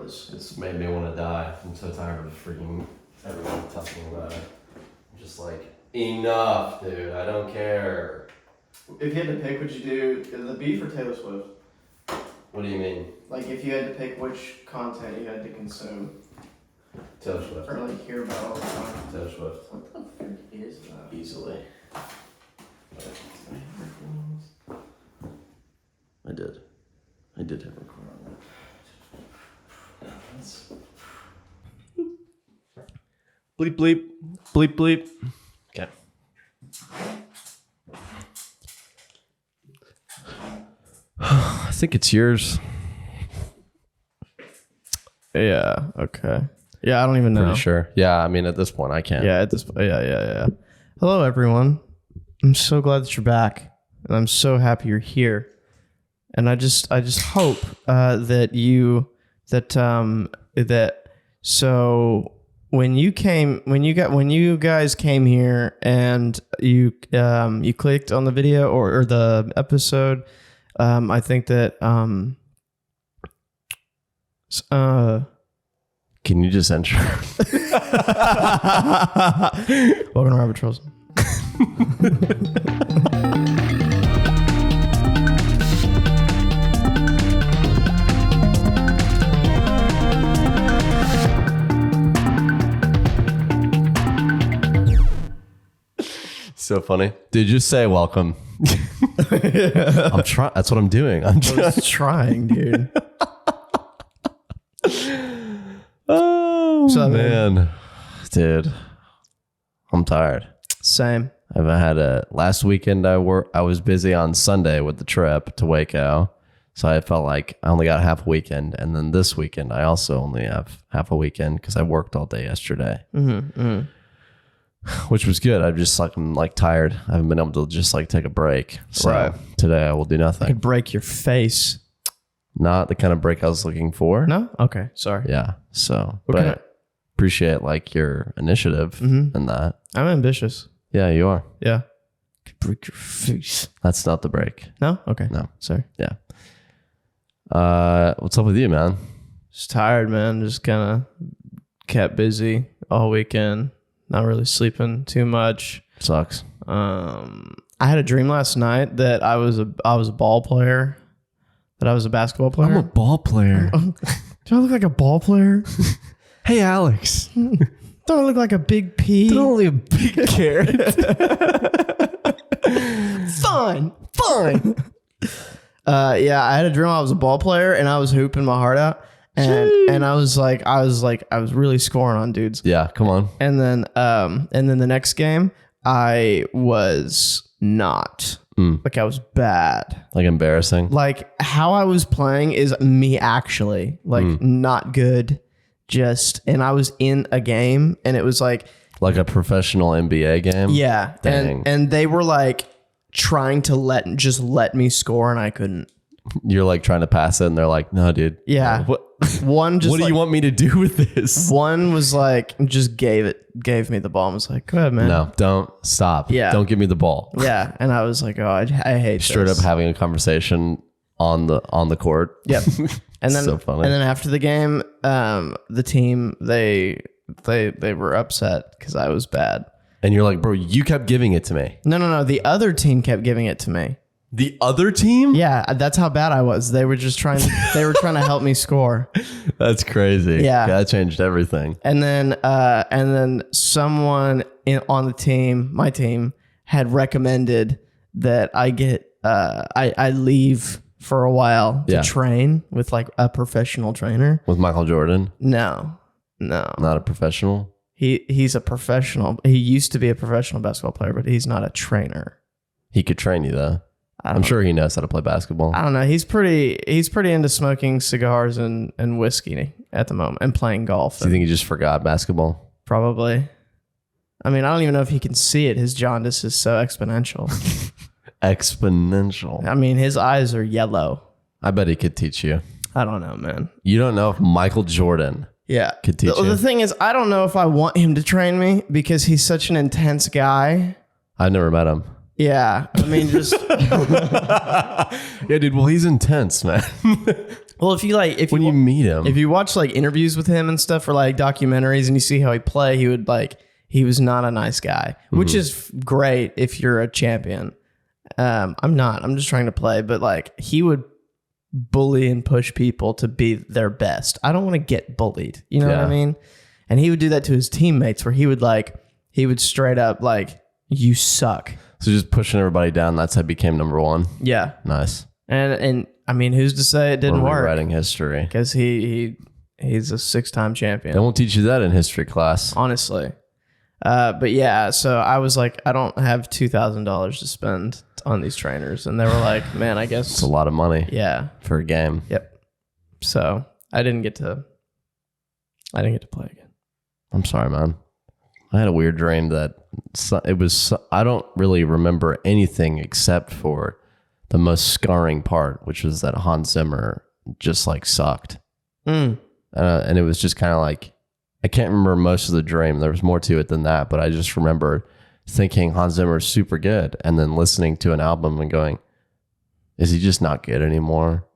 regardless. It's made me want to die. I'm so tired of freaking everyone talking about it. I'm just like, enough, dude. I don't care. If you had to pick, would you do the beef or Taylor Swift? What do you mean? Like, if you had to pick which content you had to consume. Taylor Swift. Or, like, hear about all the time. Taylor Swift. What the frick is that? Easily. I did. I did hit record on that. Yeah, that's... Bleep, bleep. Bleep, bleep. Okay. I think it's yours. Yeah, okay. Yeah, I don't even know. Pretty sure. Yeah, I mean, at this point, I can't. Yeah, at this point, yeah. Hello, everyone. I'm so glad that you're back, and I'm so happy you're here. And I just hope that so when you guys came here and you clicked on the video or the episode, I think that Can you just enter? Welcome to Robert Trolls. So funny. Dude, just say welcome. I'm trying. That's what I'm doing. I'm trying, dude. Oh, so, man. Dude, I'm tired. Same. I've had last weekend I was busy on Sunday with the trip to Waco. So I felt like I only got half a weekend. And then this weekend, I also only have half a weekend because I worked all day yesterday. Which was good. I'm like tired. I haven't been able to just like take a break. So today I will do nothing. I could break your face. Not the kind of break I was looking for. No? Okay. Sorry. Yeah. So, but appreciate like your initiative and that. I'm ambitious. Yeah, you are. Yeah. Could break your face. That's not the break. No? Okay. No. Sorry. Yeah. What's up with you, man? Just tired, man. Just kind of kept busy all weekend. Not really sleeping too much. Sucks. I had a dream last night that I was a ball player. That I was a basketball player. I'm a ball player. Do I look like a ball player? Hey, Alex. Don't I look like a big pea? Don't only a big carrot. Fine. Yeah, I had a dream I was a ball player and I was hooping my heart out. And I was really scoring on dudes. Yeah, come on. And then the next game I was not. Like I was bad. Like embarrassing. Like how I was playing is me actually like not good. And I was in a game and it was like a professional NBA game. Yeah. Dang. And they were like trying to let me score and I couldn't. You're like trying to pass it and they're like, no, dude. Yeah. What One just what do you want me to do with this? One was like, just gave me the ball and was like, go ahead, man. No, don't stop. Yeah. Don't give me the ball. Yeah. And I was like, oh, I hate Straight this. up having a conversation on the court. Yep. And then, so funny. And then after the game, the team, they were upset because I was bad. And you're like, bro, you kept giving it to me. No. The other team kept giving it to me. The other team? Yeah, that's how bad I was. They were just trying to help me score. That's crazy. Yeah. That changed everything. And then someone on the team, my team, had recommended that I get I leave for a while to train with like a professional trainer. With Michael Jordan? No. Not a professional? He's a professional. He used to be a professional basketball player, but he's not a trainer. He could train you though. I'm sure he knows how to play basketball. I don't know. He's pretty into smoking cigars and whiskey at the moment and playing golf. Do you think he just forgot basketball? Probably. I mean, I don't even know if he can see it. His jaundice is so exponential. Exponential. I mean, his eyes are yellow. I bet he could teach you. I don't know, man. You don't know if Michael Jordan could teach you. The thing is, I don't know if I want him to train me because he's such an intense guy. I've never met him. Yeah. I mean, just... Yeah, dude. Well, he's intense, man. Well, if you like, when you meet him, if you watch like interviews with him and stuff or like documentaries and you see how he play, he was not a nice guy, which is great if you're a champion. I'm not. I'm just trying to play, but like he would bully and push people to be their best. I don't want to get bullied. You know what I mean? And he would do that to his teammates where he would straight up like, you suck. So just pushing everybody down. That's how he became number one. Yeah. Nice. And I mean, who's to say it didn't work? Rewriting history. Because he's a 6-time champion. They won't teach you that in history class. Honestly. But yeah, so I was like, I don't have $2,000 to spend on these trainers. And they were like, man, I guess it's a lot of money. Yeah. For a game. Yep. So I didn't get to play again. I'm sorry, man. I had a weird dream that I don't really remember anything except for the most scarring part, which was that Hans Zimmer just like sucked. And it was just kind of like, I can't remember most of the dream. There was more to it than that, but I just remember thinking Hans Zimmer is super good and then listening to an album and going, is he just not good anymore?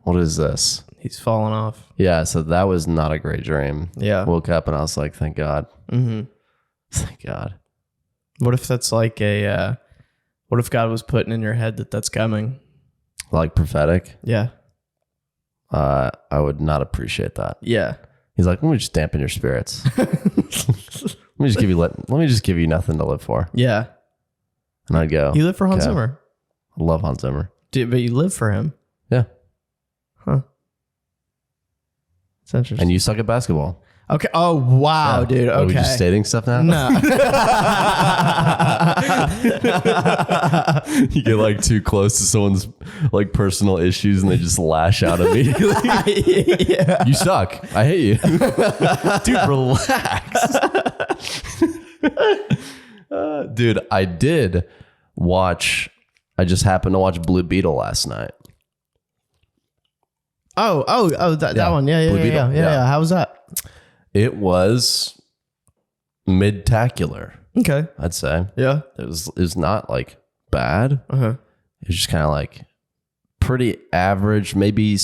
What is this? He's fallen off. Yeah, so that was not a great dream. Yeah. Woke up and I was like, thank God. Thank God. What if that's like what if God was putting in your head that that's coming? Like prophetic? Yeah. I would not appreciate that. Yeah. He's like, let me just dampen your spirits. let me just give you nothing to live for. Yeah. And I'd go. You live for Hans Zimmer. I love Hans Zimmer. But you live for him. Yeah. Huh. It's interesting. And you suck at basketball. Okay. Oh, wow, dude. Okay. Are we just stating stuff now? No. You get like too close to someone's like personal issues and they just lash out immediately. Yeah. You suck. I hate you. Dude, relax. Dude, I just happened to watch Blue Beetle last night. That one. Yeah. How was that? It was mid-tacular, Okay. I'd say. Yeah. It was not like bad. Uh-huh. It was just kind of like pretty average, maybe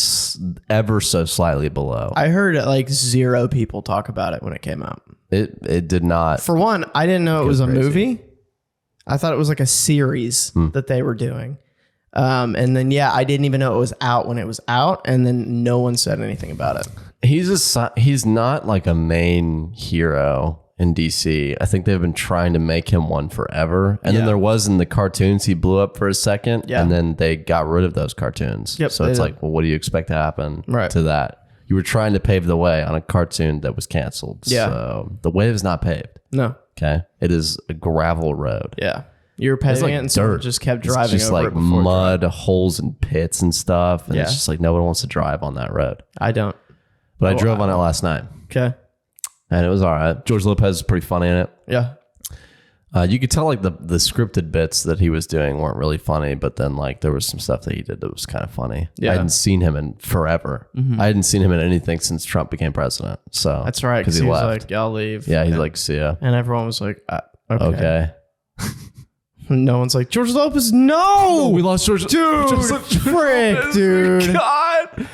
ever so slightly below. I heard like 0 people talk about it when it came out. It did not. For one, I didn't know it was a crazy. movie. I thought it was like a series that they were doing. And then, I didn't even know it was out when it was out. And then no one said anything about it. He's not like a main hero in DC. I think they've been trying to make him one forever. And then there was in the cartoons, he blew up for a second. Yeah. And then they got rid of those cartoons. Yep, so it's like, well, what do you expect to happen to that? You were trying to pave the way on a cartoon that was canceled. Yeah. So the way is not paved. No. Okay. It is a gravel road. Yeah. You were paving like it and someone dirt. just kept driving it's just over like it before mud, holes and pits and stuff. And Yeah. it's just like no one wants to drive on that road. I don't. But I drove on it last night. Okay. And it was all right. George Lopez is pretty funny in it. Yeah. You could tell like the scripted bits that he was doing weren't really funny, but then like there was some stuff that he did that was kind of funny. Yeah. I hadn't seen him in forever. I hadn't seen him in anything since Trump became president. So That's right. Because he was like, I'll leave. Yeah, he's like, see ya. And everyone was like, Okay. No one's like, George Lopez, no! We lost George. Dude, frick, dude. God.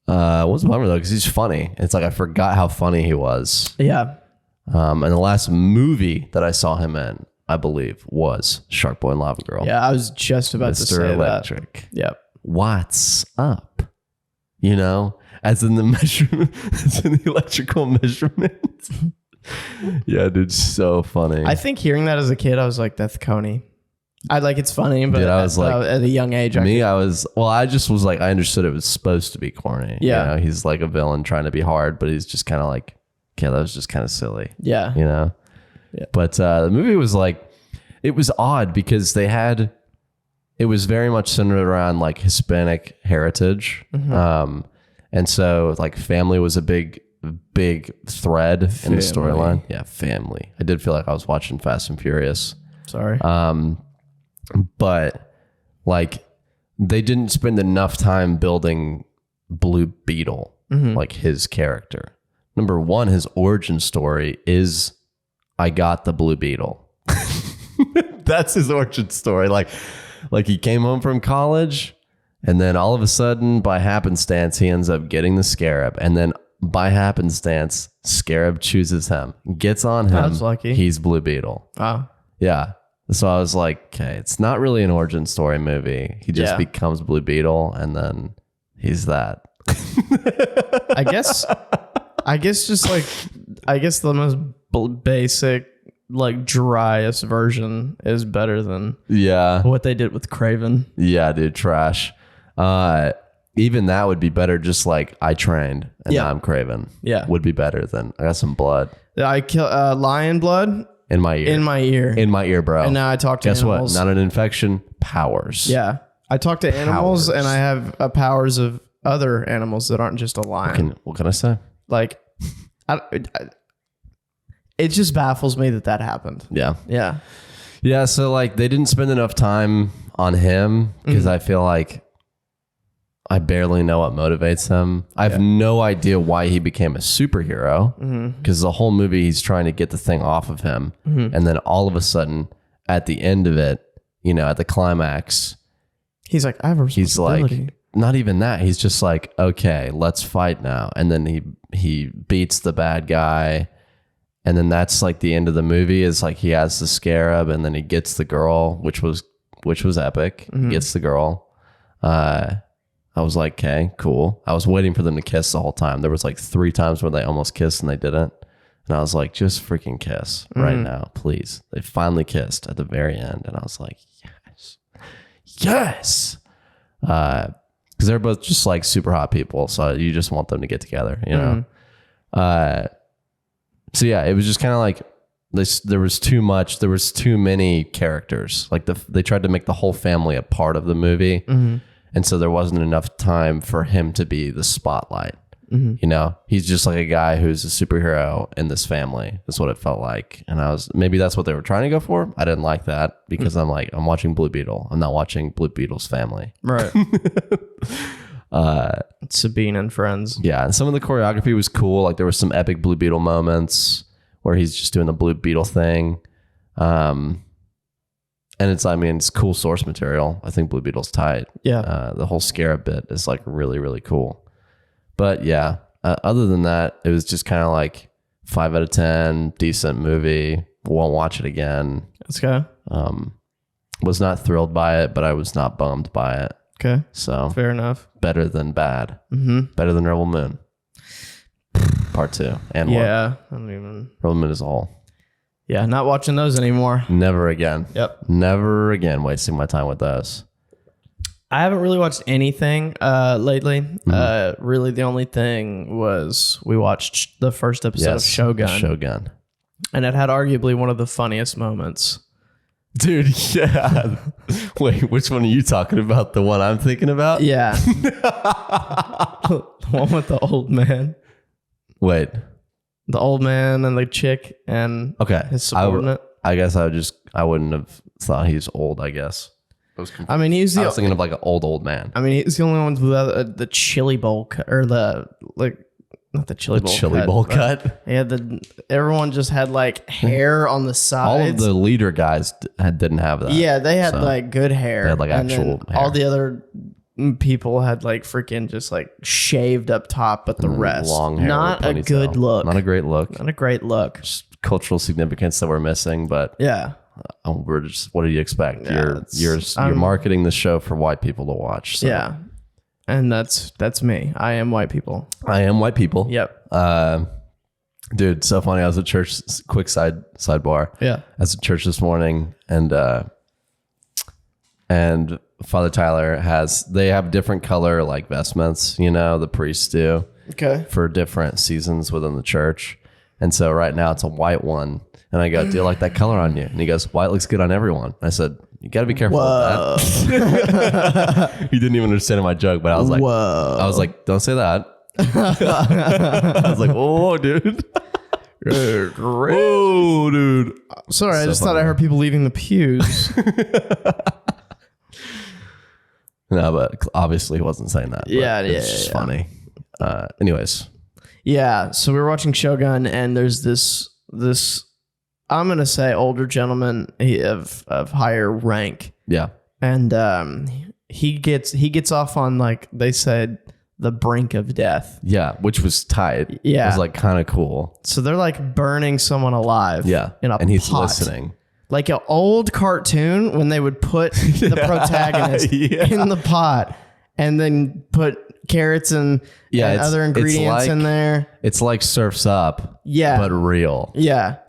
What's the bummer though? Because he's funny. It's like I forgot how funny he was. Yeah. And the last movie that I saw him in, I believe, was Shark Boy and Lava Girl. Yeah, I was just about to say Mr. Electric. that. Yep. What's up? You know, as in the measurement, as in the electrical measurement. Yeah, dude, so funny. I think hearing that as a kid, I was like, that's Coney. It's funny, but Dude, I was like, at a young age, I just was like, I understood it was supposed to be corny. Yeah. You know, he's like a villain trying to be hard, but he's just kind of like, yeah, that was just kind of silly. Yeah. You know? Yeah. But the movie was like, it was odd because it was very much centered around like Hispanic heritage. Mm-hmm. And so like family was a big thread in the storyline. Yeah, family. I did feel like I was watching Fast and Furious. Sorry. But like they didn't spend enough time building Blue Beetle, like his character. Number one, his origin story is I got the Blue Beetle. That's his origin story. Like he came home from college And then all of a sudden, by happenstance, he ends up getting the scarab. And then by happenstance, Scarab chooses him, gets on him. That's lucky. He's Blue Beetle. Oh. Yeah. So I was like, okay, it's not really an origin story movie. He just becomes Blue Beetle, and then he's that. I guess the most basic, like, driest version is better than what they did with Craven. Yeah, dude, trash. Even that would be better. Just like I trained and now I'm Craven. Yeah, would be better than I got some blood. I kill lion blood in my ear. In my ear, bro. And now I talk to animals. Guess what? Not an infection. Powers. Yeah, I talk to animals, and I have powers of other animals that aren't just a lion. What can I say? Like, it just baffles me that happened. Yeah. So like they didn't spend enough time on him because I feel like I barely know what motivates him. I have no idea why he became a superhero because the whole movie he's trying to get the thing off of him. And then all of a sudden at the end of it, you know, at the climax, he's like, I have a responsibility. He's like, not even that. He's just like, okay, let's fight now. And then he beats the bad guy. And then that's like the end of the movie is like he has the scarab and then he gets the girl, which was epic. He gets the girl. I was like, okay, cool. I was waiting for them to kiss the whole time. There was like 3 times where they almost kissed and they didn't. And I was like, just freaking kiss right now, please. They finally kissed at the very end. And I was like, yes. Because they're both just like super hot people. So you just want them to get together, you know? So yeah, it was just kind of like there was too much. There was too many characters. Like they tried to make the whole family a part of the movie. And so there wasn't enough time for him to be the spotlight. You know, he's just like a guy who's a superhero in this family. That's what it felt like. And maybe that's what they were trying to go for. I didn't like that because I'm watching Blue Beetle. I'm not watching Blue Beetle's family. Right. Sabine and Friends. Yeah. And some of the choreography was cool. Like there was some epic Blue Beetle moments where he's just doing the Blue Beetle thing. And it's cool source material. I think Blue Beetle's tight. Yeah. The whole scarab bit is like really, really cool. But yeah, other than that, it was just kind of like 5 out of 10, decent movie. Won't watch it again. Let's go. Was not thrilled by it, but I was not bummed by it. Okay. So fair enough. Better than bad. Better than Rebel Moon. Part 2. And I don't even. Rebel Moon is all. Yeah, not watching those anymore. Never again. Yep. Never again wasting my time with those. I haven't really watched anything lately. Really, the only thing was we watched the first episode of Shogun. And it had arguably one of the funniest moments. Dude, yeah. Wait, which one are you talking about? The one I'm thinking about? Yeah. The one with the old man. Wait. The old man and the chick and his subordinate. I guess I wouldn't have thought he's old, I guess. I was thinking of like an old man. I mean, he's the only one with the chili bowl cut, or not the chili bowl cut. Chili bowl cut? Yeah, everyone just had like hair on the sides. All of the leader guys didn't have that. Yeah, they had like good hair. They had like actual hair. All the other people had like freaking just like shaved up top, but the rest long hair. Not a good look. Not a great look. Not a great look. Just cultural significance that we're missing, but yeah. We're just, what do you expect? Yeah, you're marketing the show for white people to watch. So. Yeah. And that's me. I am white people. I am white people. Yep. Dude, so funny. I was at church, quick sidebar. Yeah. I was at church this morning and Father Tyler they have different color like vestments, you know, the priests do. Okay. For different seasons within the church. And so right now it's a white one. And I go, do you like that color on you? And he goes, white looks good on everyone. I said, you got to be careful with that. He didn't even understand my joke, but I was like, I was like, don't say that. I was like, oh, dude. Oh, dude. Sorry, I just thought I heard people leaving the pews. No, but obviously he wasn't saying that. It's just funny. Anyways. Yeah, so we were watching Shogun, and there's this I'm going to say older gentleman of higher rank. Yeah. And he gets off on, like they said, the brink of death. Yeah, which was tight. Yeah. It was like kind of cool. So they're like burning someone alive. Yeah. In a and he's pot. listening. Like an old cartoon when they would put the protagonist in the pot and then put carrots and other ingredients in there. It's like Surf's Up. Yeah. But real. Yeah.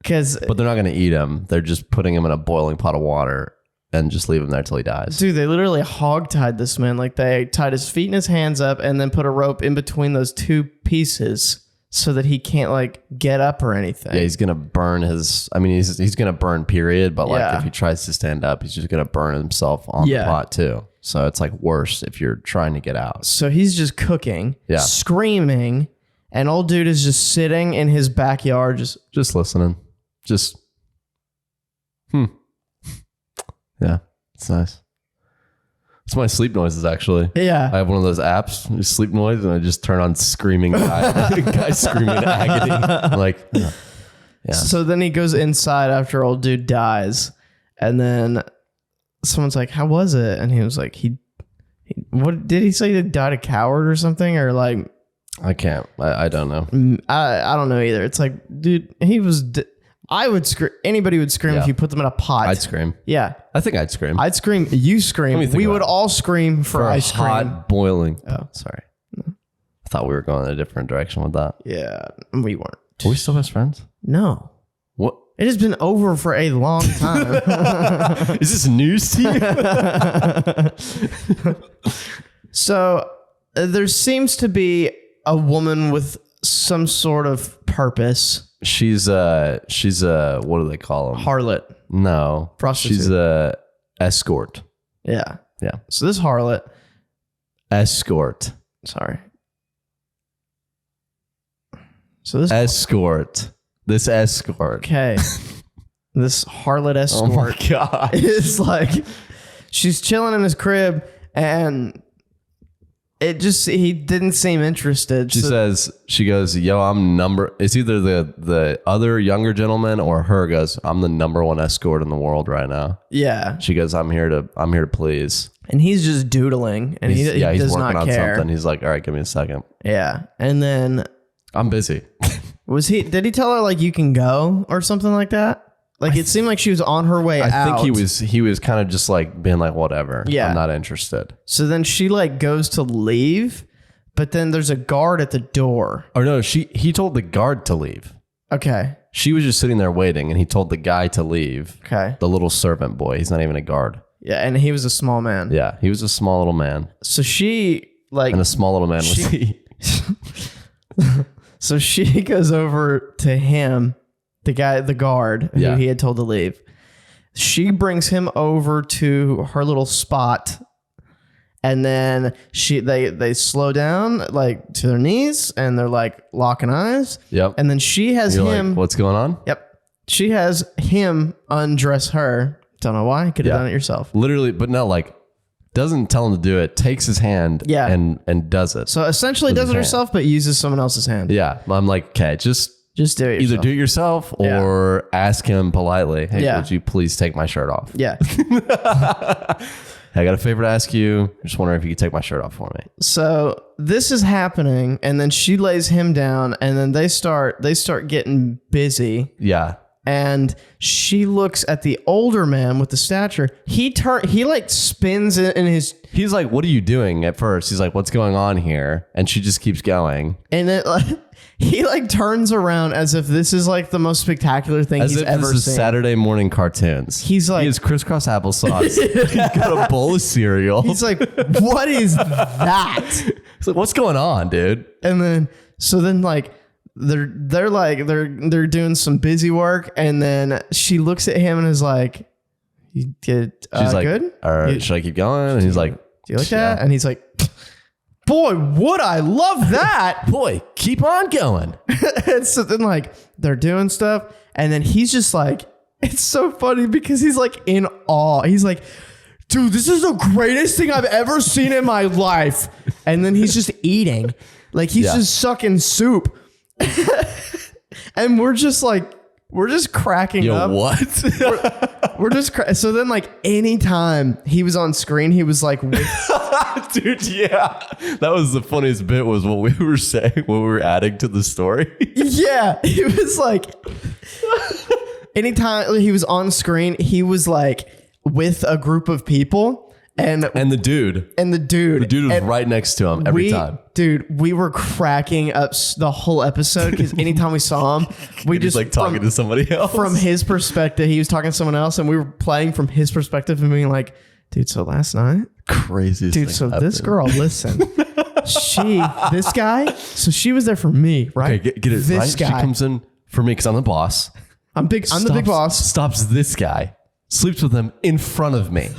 But they're not going to eat him. They're just putting him in a boiling pot of water and just leave him there till he dies. Dude, they literally hog-tied this man. Like they tied his feet and his hands up and then put a rope in between those two pieces so that he can't like get up or anything. Yeah, he's going to burn he's going to burn period. But like if he tries to stand up, he's just going to burn himself on the pot too. So it's like worse if you're trying to get out. So he's just cooking, screaming, and old dude is just sitting in his backyard, just listening. Yeah, it's nice. It's my sleep noises, actually. Yeah. I have one of those apps, sleep noise, and I just turn on screaming guy screaming in agony. I'm like, yeah. So then he goes inside after old dude dies, and then someone's like, "How was it?" And he was like, "He what did he say? He died a coward or something, or like." I can't. I don't know. I don't know either. It's like, dude, he was. I would scream. Anybody would scream if you put them in a pot. I'd scream. Yeah. I think I'd scream. I'd scream. You scream. We would all scream for ice cream. Hot boiling. Oh, sorry. I thought we were going in a different direction with that. Yeah, we weren't. Are we still best friends? No. What? It has been over for a long time. Is this news to you? So there seems to be a woman with some sort of purpose. She's what do they call them? Harlot. No. Prostitute. She's a escort. Yeah. Yeah. So this harlot. Escort. Sorry. So this escort. This escort. Okay. This harlot escort. Oh my God. Is like, she's chilling in his crib and he didn't seem interested. She goes, yo, it's either the other younger gentleman or her goes, I'm the number one escort in the world right now. Yeah. She goes, I'm here to please. And he's just doodling and he does working not on care. something. He's like, all right, give me a second. Yeah. And then I'm busy. did he tell her like you can go or something like that? Like it seemed like she was on her way out. I think he was kind of just like being like, whatever. Yeah. I'm not interested. So then she like goes to leave, but then there's a guard at the door. Or no, he told the guard to leave. Okay. She was just sitting there waiting and he told the guy to leave. Okay. The little servant boy. He's not even a guard. Yeah. And he was a small man. Yeah. He was a small little man. So she like. And a small little man was he. So she goes over to him, the guard who he had told to leave. She brings him over to her little spot, and then they slow down like to their knees, and they're like locking eyes. Yep. And then she has him. Like, what's going on? Yep. She has him undress her. Don't know why. Could have done it yourself. Literally, but no, like doesn't tell him to do it. Takes his hand. Yeah. And does it. So essentially, does it herself, but uses someone else's hand. Yeah. I'm like, okay, just do it yourself. Either do it yourself or ask him politely, hey, would you please take my shirt off? Yeah. Hey, I got a favor to ask you. I'm just wondering if you could take my shirt off for me. So this is happening, and then she lays him down, and then they start getting busy. Yeah. And she looks at the older man with the stature. He like spins in his. He's like, "What are you doing?" At first, he's like, "What's going on here?" And she just keeps going. And it he like turns around as if this is like the most spectacular thing he's ever seen. This is Saturday morning cartoons. He's like, he has crisscross applesauce. He's got a bowl of cereal. He's like, what is that? He's like, what's going on, dude? And then like they're doing some busy work, and then she looks at him and is like, "You did she's like, good? Or should I keep going?" And he's like, "Do you like that?" And he's like, "Boy, would I love that!" Boy, keep on going. And so then like they're doing stuff, and then he's just like, it's so funny because he's like in awe. He's like, "Dude, this is the greatest thing I've ever seen in my life." And then he's just eating, like he's just sucking soup. And we're just cracking up. What? We're just so then like anytime he was on screen, he was like, dude, yeah, that was the funniest bit was what we were saying, what we were adding to the story. Yeah, he was like, anytime he was on screen, he was like with a group of people. And the dude was right next to him every time. Dude, we were cracking up the whole episode because anytime we saw him, we just like talking to somebody else. From his perspective, he was talking to someone else, and we were playing from his perspective and being like, dude, so last night, craziest dude, so this girl, listen, this guy, so she was there for me, right? Okay, get it this right. Guy, she comes in for me because I'm the boss. I'm the big boss. Stops this guy, sleeps with him in front of me.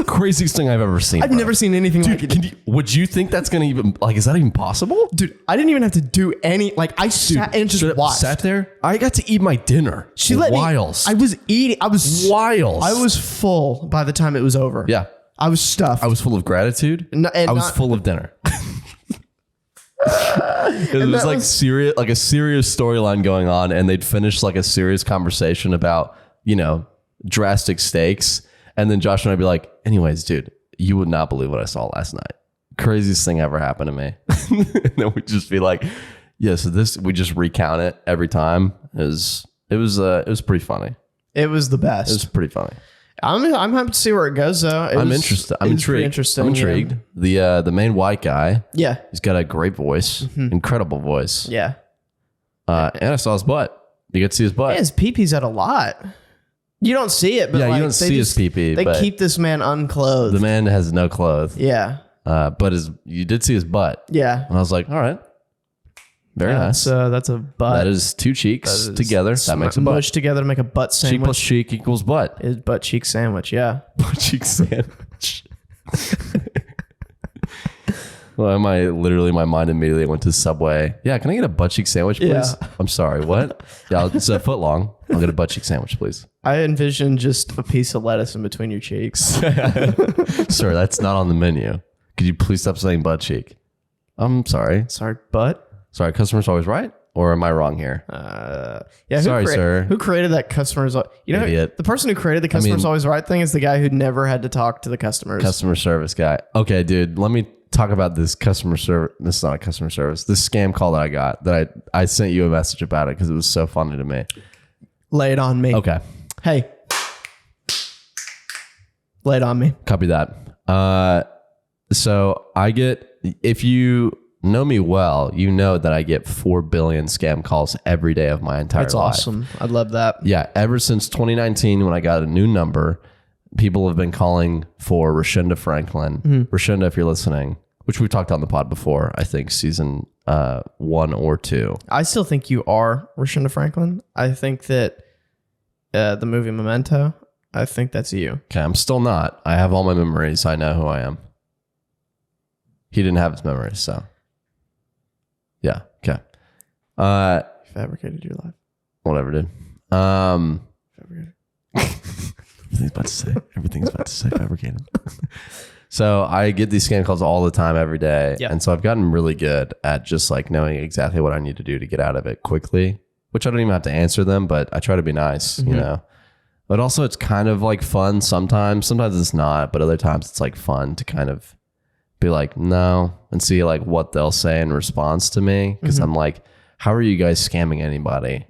Craziest thing I've ever seen. I've never seen anything like it. Would you think that's gonna even is that even possible? Dude, I didn't even have to do any. Like I sat and just watched. Sat there. I got to eat my dinner. She let me. I was eating. I was wild. I was full by the time it was over. Yeah, I was stuffed. I was full of gratitude. I was full of dinner. It was like a serious storyline going on, and they'd finish like a serious conversation about drastic stakes. And then Josh and I'd be like, anyways, dude, you would not believe what I saw last night. Craziest thing ever happened to me. And then we'd just be like, yeah, so we just recount it every time. It was pretty funny. It was the best. It was pretty funny. I'm happy to see where it goes though. I'm interested. I'm intrigued. Interesting. I'm intrigued. Yeah. The main white guy. Yeah. He's got a great voice. Incredible voice. Yeah. And I saw his butt. You get to see his butt. Yeah, his pee-pee's at a lot. You don't see it, but you don't see his pee-pee. They keep this man unclothed. The man has no clothes. Yeah. But you did see his butt. Yeah. And I was like, all right. Very nice. So that's a butt. That is two cheeks together. That makes a butt. Mushed together to make a butt sandwich. Cheek plus cheek equals butt. Is butt cheek sandwich, yeah. Butt cheek sandwich. Well, my mind immediately went to Subway. Yeah, can I get a butt cheek sandwich, please? Yeah. I'm sorry, what? Yeah, it's a foot long. I'll get a butt cheek sandwich, please. I envision just a piece of lettuce in between your cheeks. Sir, that's not on the menu. Could you please stop saying butt cheek? I'm sorry. Sorry, butt? Sorry, customer's always right? Or am I wrong here? Yeah. Sorry, sir. Who created that customer's... Idiot. The person who created the customer's always right thing is the guy who never had to talk to the customers. Customer service guy. Okay, dude, let me talk about this customer service. This is not a customer service. This scam call that I got that I sent you a message about it because it was so funny to me. Lay it on me. Okay. Hey. Lay it on me. Copy that. So I get, if you know me well, you know that I get 4 billion scam calls every day of my entire life. That's awesome. I love that. Yeah. Ever since 2019, when I got a new number, people have been calling for Rashinda Franklin. Rashinda, if you're listening, which we've talked on the pod before, I think season 1 or 2. I still think you are Rashinda Franklin. I think that the movie Memento, I think that's you. Okay, I'm still not. I have all my memories. I know who I am. He didn't have his memories, so. Yeah, okay. Fabricated your life. Whatever, dude. Fabricated. Everything's about to say fabricated. So I get these scam calls all the time, every day. Yeah. And so I've gotten really good at just like knowing exactly what I need to do to get out of it quickly, which I don't even have to answer them, but I try to be nice, you know. But also it's kind of like fun sometimes. Sometimes it's not, but other times it's like fun to kind of be like, no, and see like what they'll say in response to me. Because I'm like, how are you guys scamming anybody?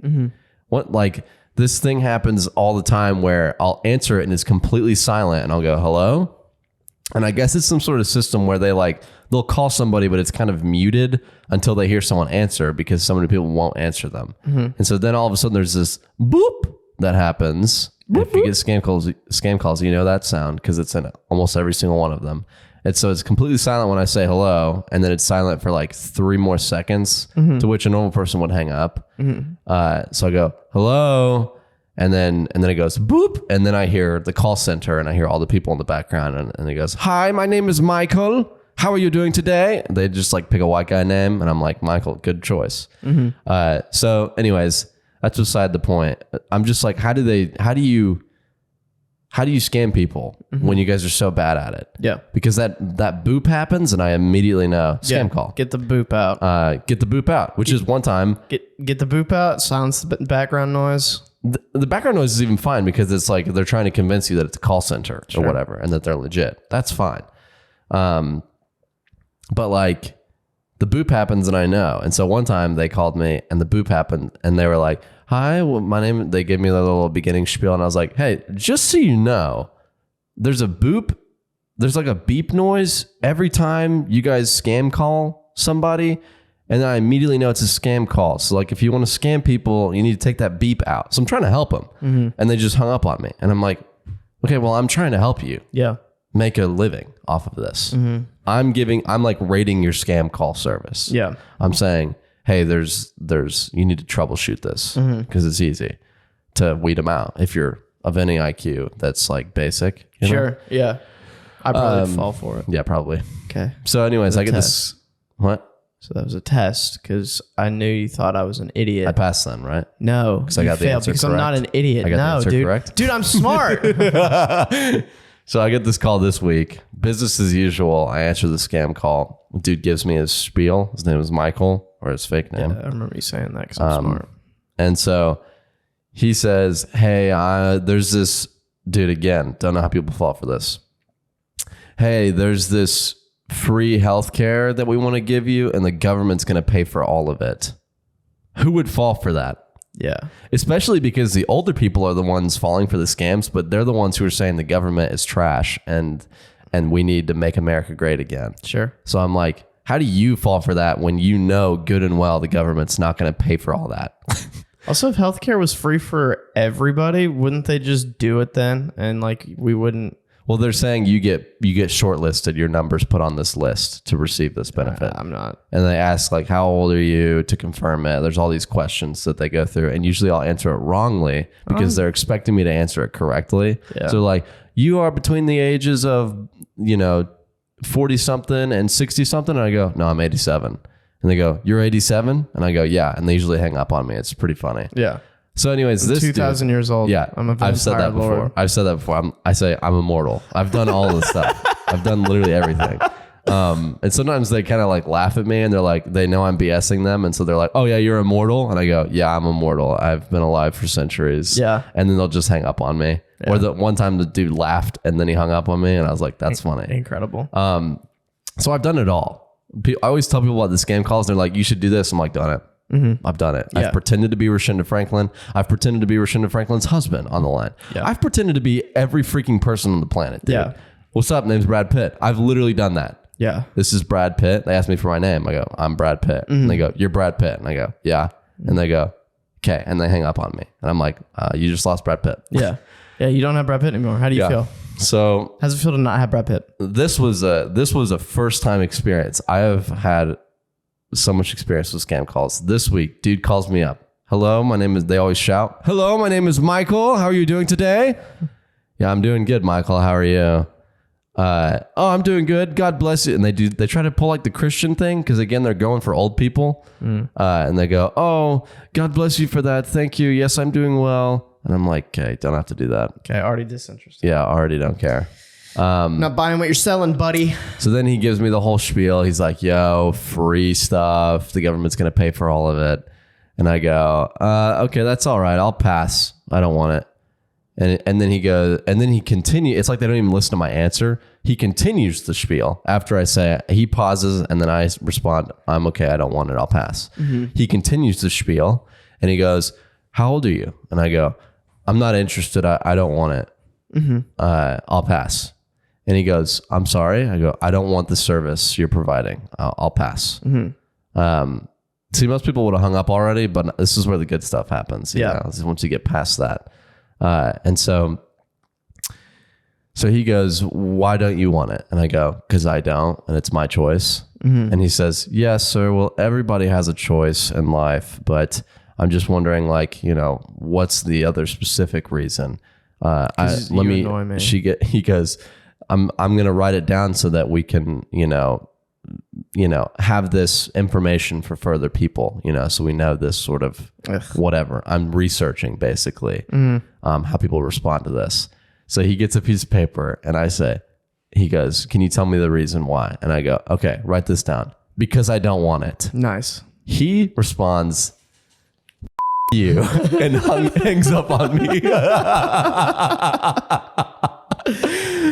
What, like, this thing happens all the time where I'll answer it and it's completely silent and I'll go, hello? And I guess it's some sort of system where they'll call somebody, but it's kind of muted until they hear someone answer because so many people won't answer them. And so then all of a sudden there's this boop that happens. If you get scam calls, you know that sound because it's in almost every single one of them. And so it's completely silent when I say hello, and then it's silent for like 3 more seconds, to which a normal person would hang up. So I go, hello, and then it goes boop, and then I hear the call center, and I hear all the people in the background, and it goes, hi, my name is Michael. How are you doing today? They just like pick a white guy name, and I'm like, Michael, good choice. So anyways, that's beside the point. I'm just like, how do you scam people when you guys are so bad at it? Yeah. Because that boop happens and I immediately know scam call. Get the boop out. Get the boop out, which is one time. Get the boop out. Silence the background noise. the background noise is even fine because it's like they're trying to convince you that it's a call center or whatever and that they're legit. That's fine. But like the boop happens and I know. And so one time they called me and the boop happened and they were like, hi, well, my name, they gave me a little beginning spiel and I was like, hey, just so you know, there's a boop. There's like a beep noise every time you guys scam call somebody. And then I immediately know it's a scam call. So like if you want to scam people, you need to take that beep out. So I'm trying to help them. And they just hung up on me. And I'm like, okay, well, I'm trying to help you. Yeah. Make a living off of this. I'm like rating your scam call service. Yeah. I'm saying, hey, there's you need to troubleshoot this because it's easy to weed them out if you're of any IQ that's like basic. You know? Yeah. I probably fall for it. Yeah, probably. Okay. So anyways, I get this. What? So that was a test because I knew you thought I was an idiot. I passed then, right? No, because I got the answer because correct. I'm not an idiot. I got the No, answer dude. correct. Dude, I'm smart. So I get this call this week. Business as usual. I answer the scam call. Dude gives me his spiel. His name is Michael, or his fake name. I remember you saying that because I'm smart. And so he says, hey, there's this dude again. Don't know how people fall for this. Hey, there's this free healthcare that we want to give you and the government's going to pay for all of it. Who would fall for that? Yeah. Especially because the older people are the ones falling for the scams, but they're the ones who are saying the government is trash and we need to make America great again. Sure. So I'm like, how do you fall for that when you know good and well the government's not going to pay for all that? Also, if healthcare was free for everybody, wouldn't they just do it then? And like we wouldn't. Well, they're saying you get shortlisted, your numbers put on this list to receive this benefit. I'm not. And they ask like, how old are you to confirm it? There's all these questions that they go through. And usually I'll answer it wrongly because they're expecting me to answer it correctly. Yeah. So like, you are between the ages of, 40 something and 60 something. And I go, no, I'm 87. And they go, you're 87? And I go, yeah. And they usually hang up on me. It's pretty funny. Yeah. So anyways, this 2,000 years old. Yeah, I'm a vampire I've said that before. lord. I've said that before. I say I'm immortal. I've done all this stuff. I've done literally everything. And sometimes they kind of like laugh at me and they're like, they know I'm BSing them. And so they're like, oh yeah, you're immortal. And I go, yeah, I'm immortal. I've been alive for centuries. Yeah. And then they'll just hang up on me. Yeah. Or the one time the dude laughed and then he hung up on me and I was like, that's funny. Incredible. So I've done it all. I always tell people about the scam calls. And they're like, you should do this. I'm like, done it. I've done it. Yeah. I've pretended to be Rashinda Franklin. I've pretended to be Rashinda Franklin's husband on the line. Yeah. I've pretended to be every freaking person on the planet. Dude. Yeah. What's up? Name's Brad Pitt. I've literally done that. Yeah. This is Brad Pitt. They ask me for my name. I go, I'm Brad Pitt. And they go, you're Brad Pitt. And I go, yeah. And they go, okay. And they hang up on me. And I'm like, you just lost Brad Pitt. Yeah. Yeah. You don't have Brad Pitt anymore. How do you feel? So how's it feel to not have Brad Pitt? This was a first time experience. I have had so much experience with scam calls. This week, dude calls me up. Hello, my name is, they always shout, hello, my name is Michael. How are you doing today? Yeah, I'm doing good, Michael. How are you? Oh, I'm doing good. God bless you. And they try to pull like the Christian thing because again, they're going for old people. And they go, oh, God bless you for that. Thank you. Yes, I'm doing well. And I'm like, okay, don't have to do that. Okay, already disinterested. Yeah, already don't care. Not buying what you're selling, buddy. So then he gives me the whole spiel. He's like, yo, free stuff. The government's going to pay for all of it. And I go, okay, that's all right. I'll pass. I don't want it. And then he goes, and then he continues. It's like they don't even listen to my answer. He continues the spiel after I say, he pauses and then I respond, I'm okay. I don't want it. I'll pass. He continues the spiel and he goes, how old are you? And I go, I'm not interested. I don't want it. I'll pass. And he goes, I'm sorry. I go, I don't want the service you're providing. I'll pass. See, most people would have hung up already, but this is where the good stuff happens. You know, once you get past that. And so he goes, why don't you want it? And I go, because I don't, and it's my choice. And he says, yes, sir. Well, everybody has a choice in life, but I'm just wondering, like, what's the other specific reason? He goes, I'm going to write it down so that we can, have this information for further people, so we know this sort of whatever. I'm researching basically how people respond to this. So he gets a piece of paper and he goes, can you tell me the reason why? And I go, okay, write this down. Because I don't want it. Nice. He responds, you, and hangs up on me.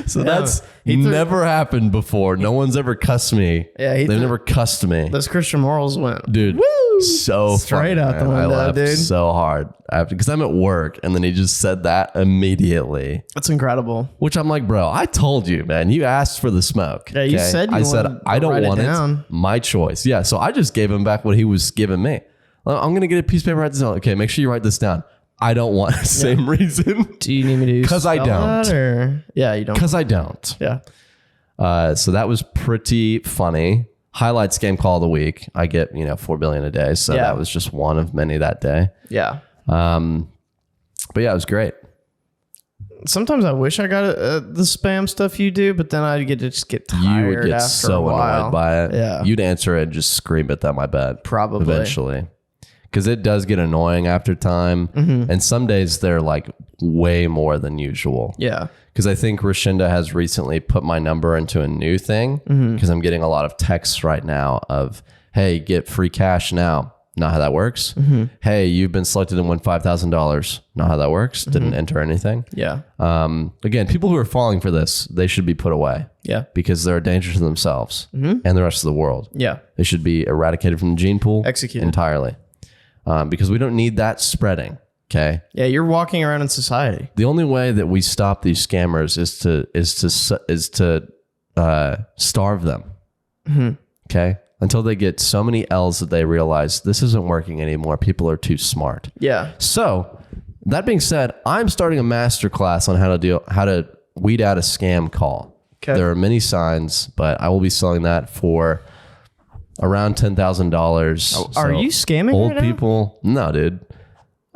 So that's never happened before. No one's ever cussed me. Yeah, they've never cussed me. Those Christian morals went, dude. Woo! So straight funny, out the man. window, I laughed dude. so hard because I'm at work, and then he just said that immediately. That's incredible. Which I'm like, bro, I told you, man. You asked for the smoke. Yeah, you said you I said wanted to I don't write it want down. My choice. Yeah, so I just gave him back what he was giving me. I'm gonna get a piece of paper. Write this down. Okay, make sure you write this down. I don't want the same reason. Do you need me to? Because I don't. Yeah, you don't. Because I don't. Yeah. So that was pretty funny. Highlights game call of the week. I get 4 billion a day, so that was just one of many that day. Yeah. But yeah, it was great. Sometimes I wish I got the spam stuff you do, but then I'd just get tired. You would get after so a while. annoyed by it. Yeah. You'd answer it and just scream at them, I bet. Probably. Eventually. Because it does get annoying after time. Mm-hmm. And some days they're like way more than usual. Yeah. Because I think Rashinda has recently put my number into a new thing. Because I'm getting a lot of texts right now of, hey, get free cash now. Not how that works. Hey, you've been selected to win $5,000. Not how that works. Didn't enter anything. Yeah. Again, people who are falling for this, they should be put away. Yeah. Because they're a danger to themselves and the rest of the world. Yeah. They should be eradicated from the gene pool. Executed. Entirely. Because we don't need that spreading. Okay. Yeah, you're walking around in society. The only way that we stop these scammers is to starve them. Okay. Until they get so many L's that they realize this isn't working anymore. People are too smart. Yeah. So that being said, I'm starting a master class on how to weed out a scam call. Okay. There are many signs, but I will be selling that for around $10,000. Are you scamming old right now? people? No, dude.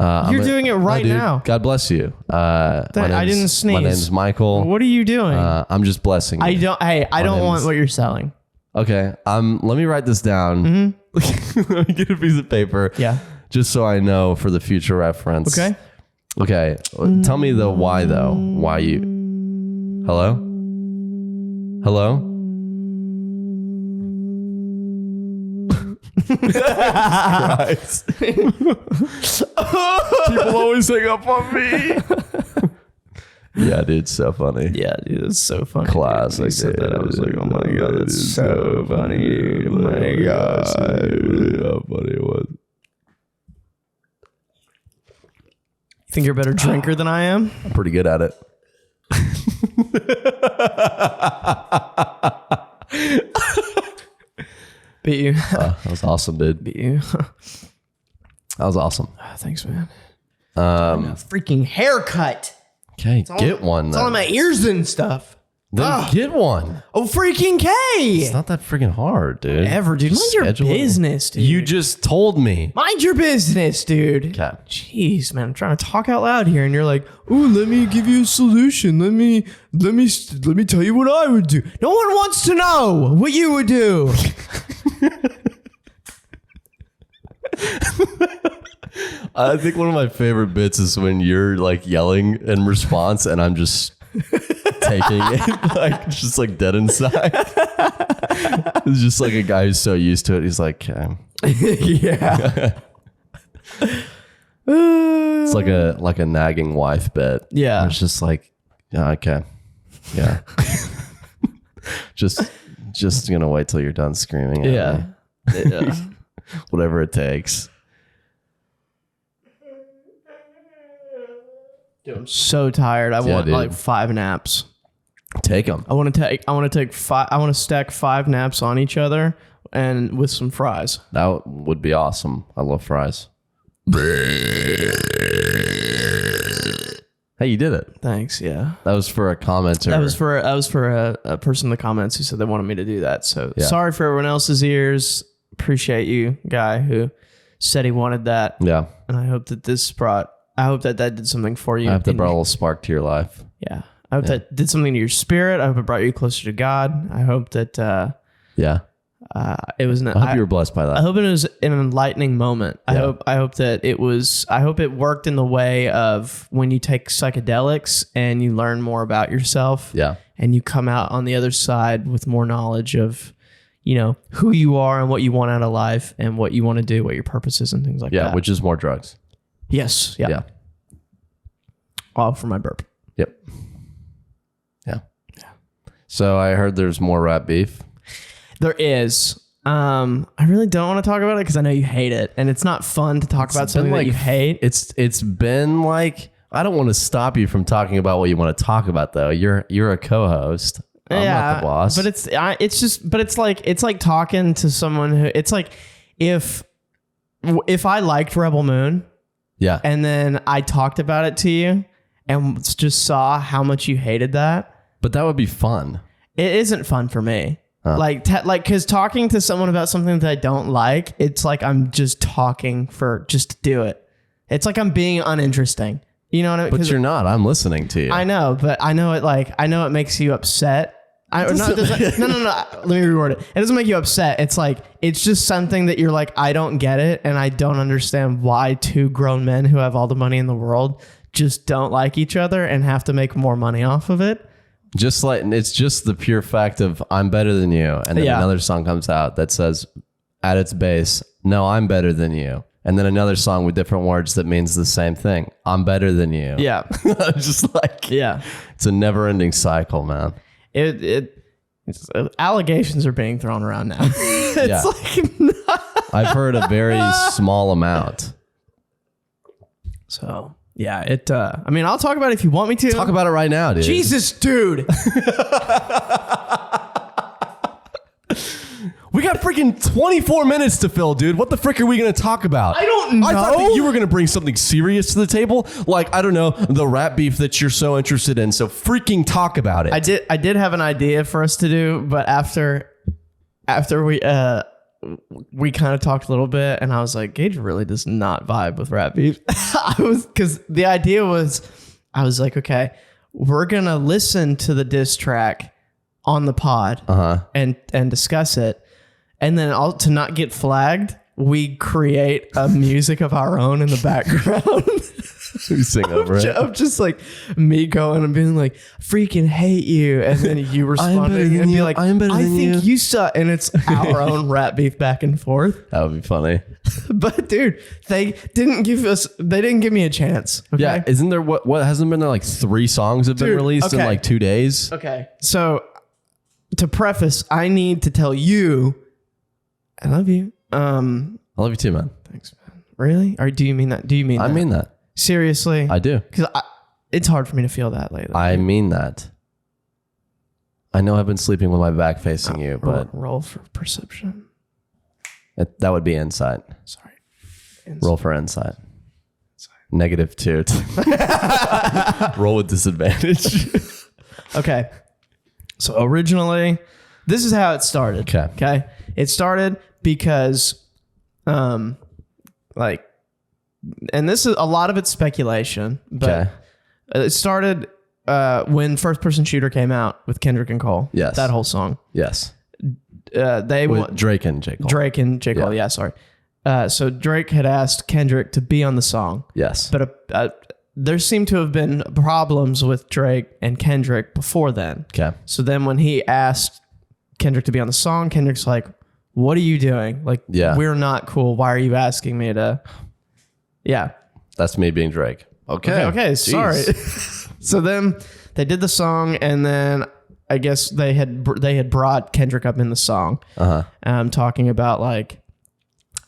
You're doing it right dude. now. God bless you. I didn't sneeze. My name's Michael. What are you doing? I'm just blessing you. I don't want what you're selling. Okay. Let me write this down. Let me get a piece of paper. Yeah. Just so I know for the future reference. Okay. Okay. Tell me the why though. Why you? Hello? Hello? Christ. People always hang up on me. Yeah, dude, so funny. Yeah, dude, that's so funny. Classic. You said that, I was like, oh my god, that's so funny, dude. Oh my god. How funny it was. You think you're a better drinker than I am? I'm pretty good at it. Beat you. That was awesome, dude. Beat you. That was awesome. Thanks, man. Freaking haircut. Okay, get one. It's all in my ears and stuff. Then get one. Oh, freaking K. It's not that freaking hard, dude. Whatever, dude. Mind your Schedule it. business, dude. You just told me. Mind your business, dude. Okay. Jeez, man. I'm trying to talk out loud here, and you're like, "Ooh, let me give you a solution. Let me tell you what I would do." No one wants to know what you would do. I think one of my favorite bits is when you're like yelling in response and I'm just taking it like just like dead inside. It's just like a guy who's so used to it. He's like, Yeah. it's like a nagging wife bit. Yeah. It's just like, yeah, okay. Yeah. just gonna wait till you're done screaming at Yeah. me. Yeah. Whatever it takes. Dude, I'm so tired. I want dude. like 5 naps. Take them. I want to stack 5 naps on each other and with some fries. That would be awesome. I love fries. Hey, you did it. Thanks. Yeah. That was for a commenter. That was for a person in the comments who said they wanted me to do that. So Yeah. sorry for everyone else's ears. Appreciate you, guy who said he wanted that. Yeah. And I hope that that did something for you. I hope that brought a little spark to your life. Yeah. I hope that did something to your spirit. I hope it brought you closer to God. I hope that Yeah. it was. I hope you were blessed by I that. hope it was an enlightening moment. Yeah. I hope that it was. I hope it worked in the way of when you take psychedelics and you learn more about yourself. Yeah. And you come out on the other side with more knowledge of, who you are and what you want out of life and what you want to do, what your purpose is and things like that. Yeah. Which is more drugs. Yes. Yeah. Yeah. All for my burp. Yep. Yeah. So I heard there's more rap beef. There is. I really don't want to talk about it because I know you hate it, and it's not fun to talk about something that you hate. It's been like, I don't want to stop you from talking about what you want to talk about though. You're a co-host. I'm not the boss. But it's like talking to someone who, it's like if I liked Rebel Moon, yeah, and then I talked about it to you and just saw how much you hated that. But that would be fun. It isn't fun for me. Because talking to someone about something that I don't like, it's like I'm just talking just to do it. It's like I'm being uninteresting. You know what I mean? But you're not. I'm listening to you. I know, but I know it makes you upset. No. Let me reword it. It doesn't make you upset. It's like, it's just something that you're like, I don't get it, and I don't understand why two grown men who have all the money in the world just don't like each other and have to make more money off of it. Just like, it's just the pure fact of I'm better than you. And then another song comes out that says at its base, no, I'm better than you. And then another song with different words that means the same thing. I'm better than you. Yeah. Just like, it's a never ending cycle, man. Allegations are being thrown around now. It's like, I've heard a very small amount. So yeah, I mean, I'll talk about it if you want me to. Talk about it right now, dude. Jesus, dude. We got freaking 24 minutes to fill, dude. What the frick are we going to talk about? I don't know. I thought that you were going to bring something serious to the table. Like, I don't know, the rap beef that you're so interested in. So freaking talk about it. I did have an idea for us to do, but after we kind of talked a little bit, and I was like, Gage really does not vibe with rap beef. Because the idea was, I was like, okay, we're going to listen to the diss track on the pod and discuss it. And then to not get flagged, we create a music of our own in the background. We sing over it. Of just like me going and being like, freaking hate you. And then you responding and be like, I think you suck. And it's our own rap beef back and forth. That would be funny. But dude, they didn't give me a chance. Okay? Yeah. Isn't there, what hasn't been there like 3 songs have been released in like 2 days? Okay. So to preface, I need to tell you, I love you. I love you too, man. Thanks, man. Really? Or do you mean that? I mean that. Seriously? I do. Because it's hard for me to feel that lately. I mean that. I know I've been sleeping with my back facing you, but... Roll for perception. That would be insight. Sorry. Roll for insight. -2. Roll with disadvantage. Okay. So originally, this is how it started. Okay. It started because, and this is a lot of it's speculation, but it started when First Person Shooter came out with Kendrick and Cole. Yes. That whole song. Yes. With Drake and J. Cole. Drake and J. Cole. Yeah, sorry. So Drake had asked Kendrick to be on the song. Yes. But there seemed to have been problems with Drake and Kendrick before then. Okay. So then when he asked Kendrick to be on the song, Kendrick's like, what are you doing? Like, we're not cool. Why are you asking me to? Yeah. That's me being Drake. Okay. Sorry. So then they did the song, and then I guess they had brought Kendrick up in the song, talking about like,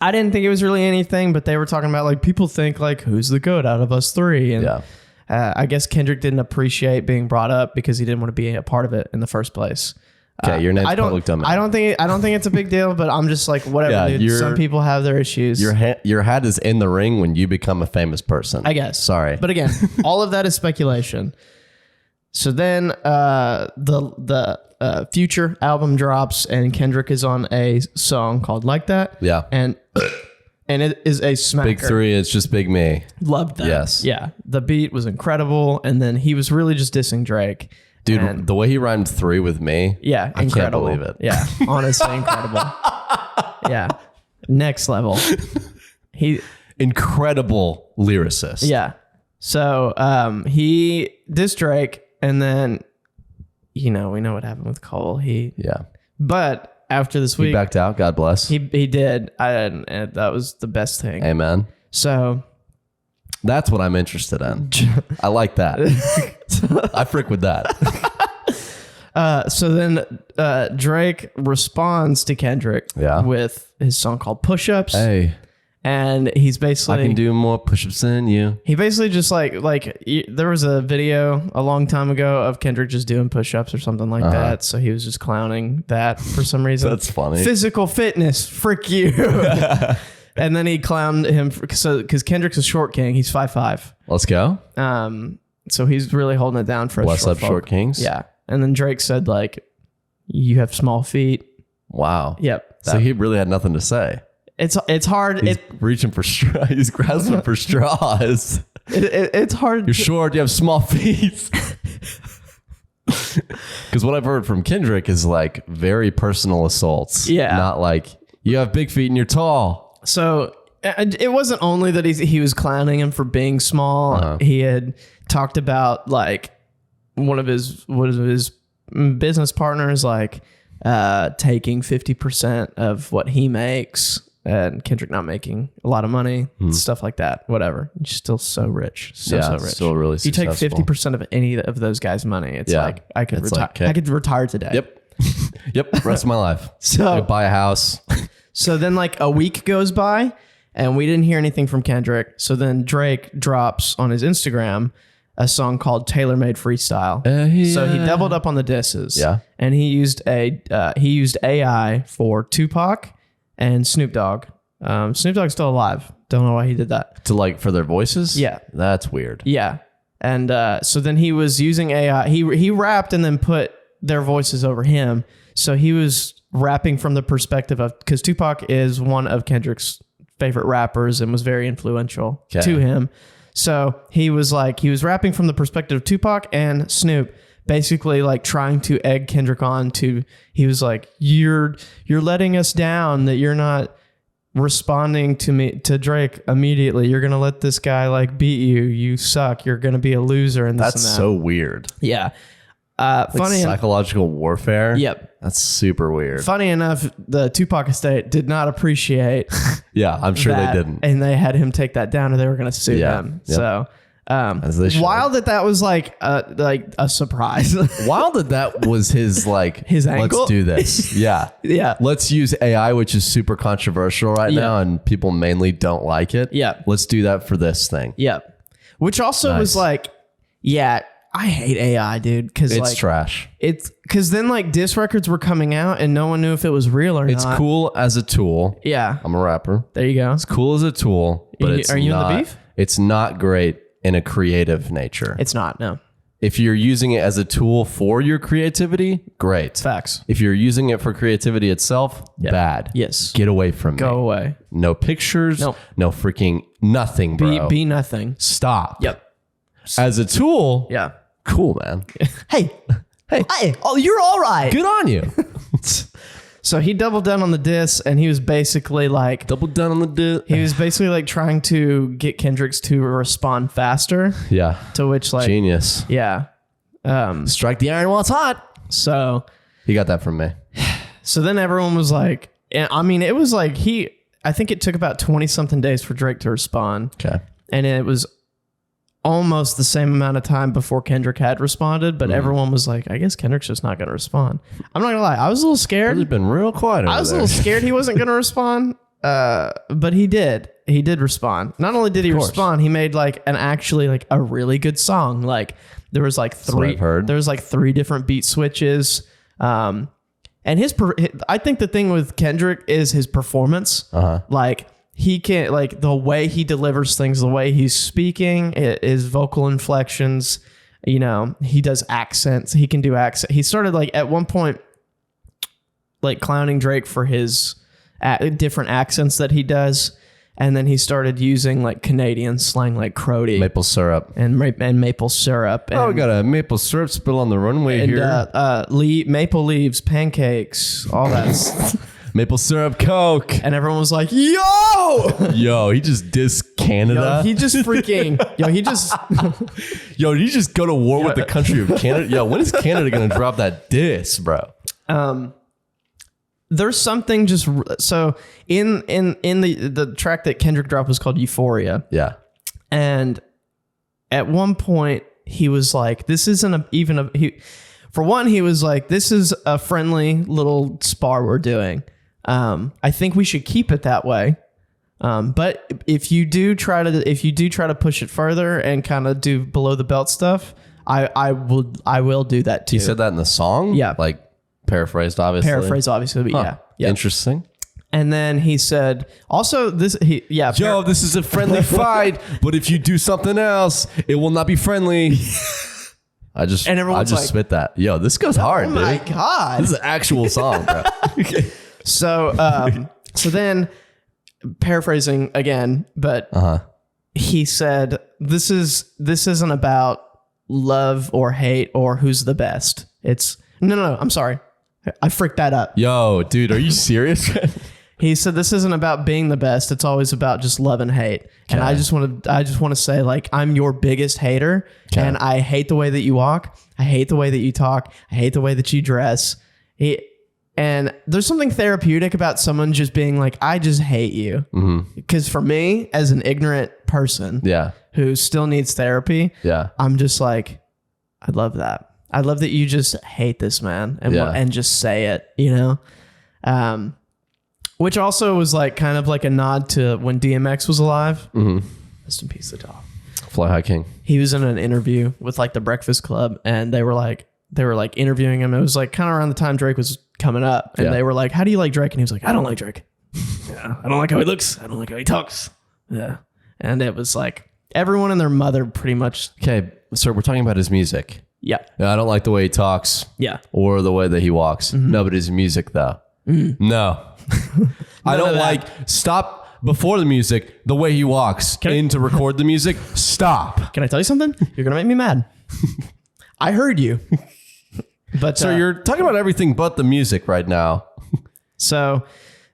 I didn't think it was really anything, but they were talking about like, people think like, who's the GOAT out of us 3? And I guess Kendrick didn't appreciate being brought up because he didn't want to be a part of it in the first place. Okay, your name's public domain. I don't think it's a big deal, but I'm just like, whatever, dude. Some people have their issues. Your hat is in the ring when you become a famous person. I guess. Sorry. But again, all of that is speculation. So then the Future album drops, and Kendrick is on a song called Like That. Yeah. And it is a smacker. Big 3, it's just Big Me. Loved that. Yes. Yeah. The beat was incredible, and then he was really just dissing Drake. Dude, the way he rhymed 3 with me. Yeah, I incredible. can't believe it. Yeah, honestly, incredible. Yeah, next level. Incredible lyricist. Yeah. So he dissed Drake, and then we know what happened with Cole. But after this week, he backed out. God bless. He did. And that was the best thing. Amen. So That's what I'm interested in. I like that. I frick with that. So then Drake responds to Kendrick with his song called Push-Ups. Hey. And he's basically... I can do more push-ups than you. He basically just there was a video a long time ago of Kendrick just doing push-ups or something like that. So he was just clowning that for some reason. That's funny. Physical fitness, frick you. And then he clowned him because Kendrick's a short king. He's 5'5". Let's go. So he's really holding it down for Bless up short kings. Yeah. And then Drake said you have small feet. Wow. Yep. So he really had nothing to say. It's hard. He's reaching for straws. He's grasping for straws. It's hard. You're short. You have small feet. Because what I've heard from Kendrick is very personal assaults. Yeah. Not you have big feet and you're tall. So it wasn't only that he was clowning him for being small. He had talked about one of his business partners taking 50% of what he makes. And Kendrick not making a lot of money, stuff like that. Whatever. You're still so rich. So rich. Still really successful. You take 50% of any of those guys' money. It's I could retire. I could retire today. Yep. Rest of my life. So buy a house. So then a week goes by and we didn't hear anything from Kendrick. So then Drake drops on his Instagram a song called Tailor Made Freestyle. So he doubled up on the disses. Yeah. And he used AI for Tupac and Snoop Dogg. Snoop Dogg's still alive. Don't know why he did that. For their voices? Yeah. That's weird. Yeah. And so then he was using AI. He rapped and then put their voices over him. So he was rapping from the perspective of... Because Tupac is one of Kendrick's favorite rappers and was very influential to him. So he was rapping from the perspective of Tupac and Snoop. Basically trying to egg Kendrick on to, he was you're letting us down, that you're not responding to Drake immediately. You're going to let this guy beat you. You suck. You're going to be a loser. And that's so weird. Yeah. Funny. Psychological warfare. Yep. That's super weird. Funny enough, the Tupac estate did not appreciate. Yeah, I'm sure they didn't. And they had him take that down or they were going to sue them. Yep. So... wild that was a surprise. Wild that was his his angle. Let's do this. Yeah. Yeah. Let's use AI, which is super controversial right now and people mainly don't like it. Yeah. Let's do that for this thing. Yeah. Which also was I hate AI, dude. Cause it's trash. It's because then diss records were coming out and no one knew if it was real or not. It's cool as a tool. Yeah. I'm a rapper. There you go. It's cool as a tool, but are you in the beef? It's not great in a creative nature. It's not, no. If you're using it as a tool for your creativity, great. Facts. If you're using it for creativity itself, bad. Yes. Get away from me. Go away. No pictures. Nope. No freaking nothing, bro. Be nothing. Stop. Yep. As a tool, yeah. Cool, man. Hey. Oh, you're all right. Good on you. So he doubled down on the diss and he was basically double down on the diss. He was basically trying to get Kendricks to respond faster. Yeah. To which genius. Yeah. Strike the iron while it's hot. So he got that from me. So then everyone was it was I think it took about 20 something days for Drake to respond. Okay. And it was almost the same amount of time before Kendrick had responded, but everyone was I guess Kendrick's just not going to respond. I'm not going to lie. I was a little scared. He's been real quiet over I was a little scared he wasn't going to respond, but he did. He did respond. Not only did he respond, he made a really good song. There was three different beat switches. And I think the thing with Kendrick is his performance. He can't the way he delivers things, the way he's speaking, his vocal inflections, he does accents. He can do accent. He started at one point, clowning Drake for his different accents that he does. And then he started using Canadian slang, crody, maple syrup and maple syrup. And, we got a maple syrup spill on the runway here. Maple leaves, pancakes, all that. Maple syrup Coke. And everyone was like, yo, he just dissed Canada. Yo, he just did you just go to war with the country of Canada? Yo, when is Canada going to drop that diss, bro? There's something so in the track that Kendrick dropped was called Euphoria. Yeah. And at one point he was like, this isn't for one, he was like, this is a friendly little spar we're doing. I think we should keep it that way. But if you do try to push it further and kind of do below the belt stuff, I will do that too. He said that in the song? Yeah. Like paraphrased, obviously. But yeah. Interesting. And then he said, also this, Yo, this is a friendly fight, but if you do something else, it will not be friendly. I just like, spit that. Yo, this goes hard, dude. Oh my God. This is an actual song, bro. So then paraphrasing again, but he said, this isn't about love or hate or who's the best. It's no, I'm sorry. I freaked that up. Yo, dude, are you serious? He said, this isn't about being the best. It's always about just love and hate. Okay. And I just want to say, like, I'm your biggest hater. Okay. And I hate the way that you walk. I hate the way that you talk. I hate the way that you dress. And there's something therapeutic about someone just being like, I just hate you. Because for me, as an ignorant person who still needs therapy, I'm just like, I love that. I love that you just hate this man and just say it, you know? Which also was like kind of like a nod to when DMX was alive. Rest in peace, the dog. Fly High King. He was in an interview with like the Breakfast Club, and they were like interviewing him. It was like kind of around the time Drake was coming up, and they were like, "How do you like Drake?" And he was like, "I don't like Drake. I don't like how he looks. I don't like how he talks." Yeah, and it was like everyone and their mother pretty much. Okay, so we're talking about his music. Yeah, I don't like the way he talks. Yeah, or the way that he walks. No, but his music though. No. I don't like stop before the music the way he walks to record the music. Stop. Can I tell you something? You're gonna make me mad. I heard you. But so you're talking about everything but the music right now. So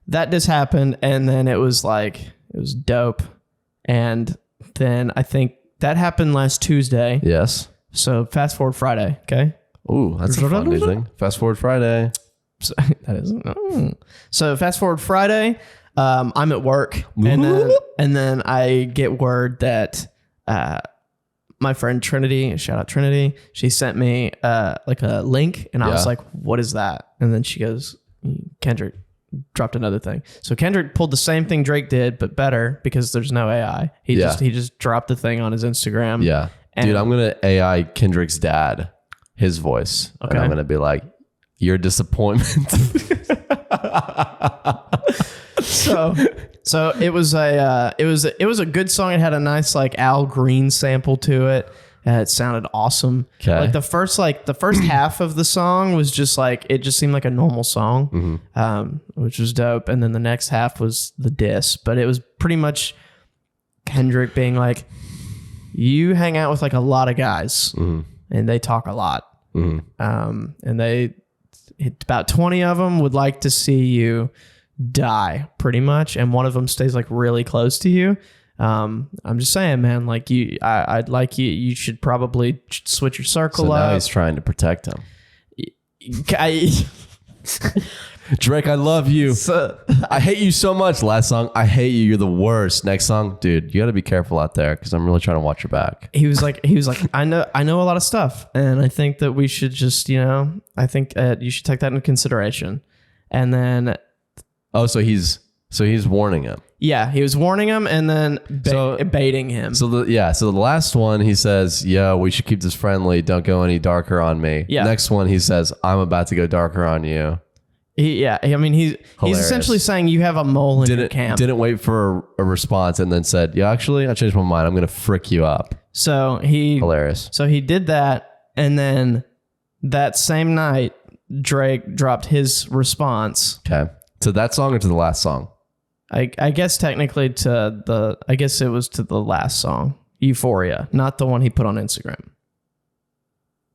that just happened, and then it was dope. And then I think that happened last Tuesday. Yes. So fast forward Friday. Okay. Ooh, that's a fun new thing. Fast forward Friday. So, that is. So fast forward Friday, I'm at work, and then I get word that my friend Trinity, shout out Trinity, she sent me like a link, and I was like, "What is that?" And then she goes, "Kendrick dropped another thing." So Kendrick pulled the same thing Drake did, but better because there's no AI. He just dropped the thing on his Instagram. Yeah, dude, I'm gonna AI Kendrick's dad, his voice, and I'm gonna be like, your disappointment. So it was a good song. It had a nice like Al Green sample to it. It sounded awesome. Okay. Like the first half of the song was just like, it just seemed like a normal song, which was dope. And then the next half was the diss, but it was pretty much Kendrick being like, you hang out with like a lot of guys and they talk a lot. And about 20 of them would like to see you die pretty much. And one of them stays like really close to you. I'm just saying, man, like I'd like you should probably switch your circle up. So now he's trying to protect him. Drake, I love you. I hate you so much. Last song, I hate you. You're the worst. Next song, dude, you got to be careful out there because I'm really trying to watch your back. He was like, I know a lot of stuff, and I think that we should just, I think you should take that into consideration. And then, so he's warning him. Yeah, he was warning him and then baiting him. So the last one he says, "Yeah, we should keep this friendly. Don't go any darker on me." Yeah. Next one he says, "I'm about to go darker on you." He's essentially saying you have a mole in your camp. Didn't wait for a response and then said, "Yeah, actually, I changed my mind. I'm going to frick you up." So hilarious. So he did that, and then that same night, Drake dropped his response. Okay, to that song or to the last song? I guess technically I guess it was to the last song, Euphoria, not the one he put on Instagram.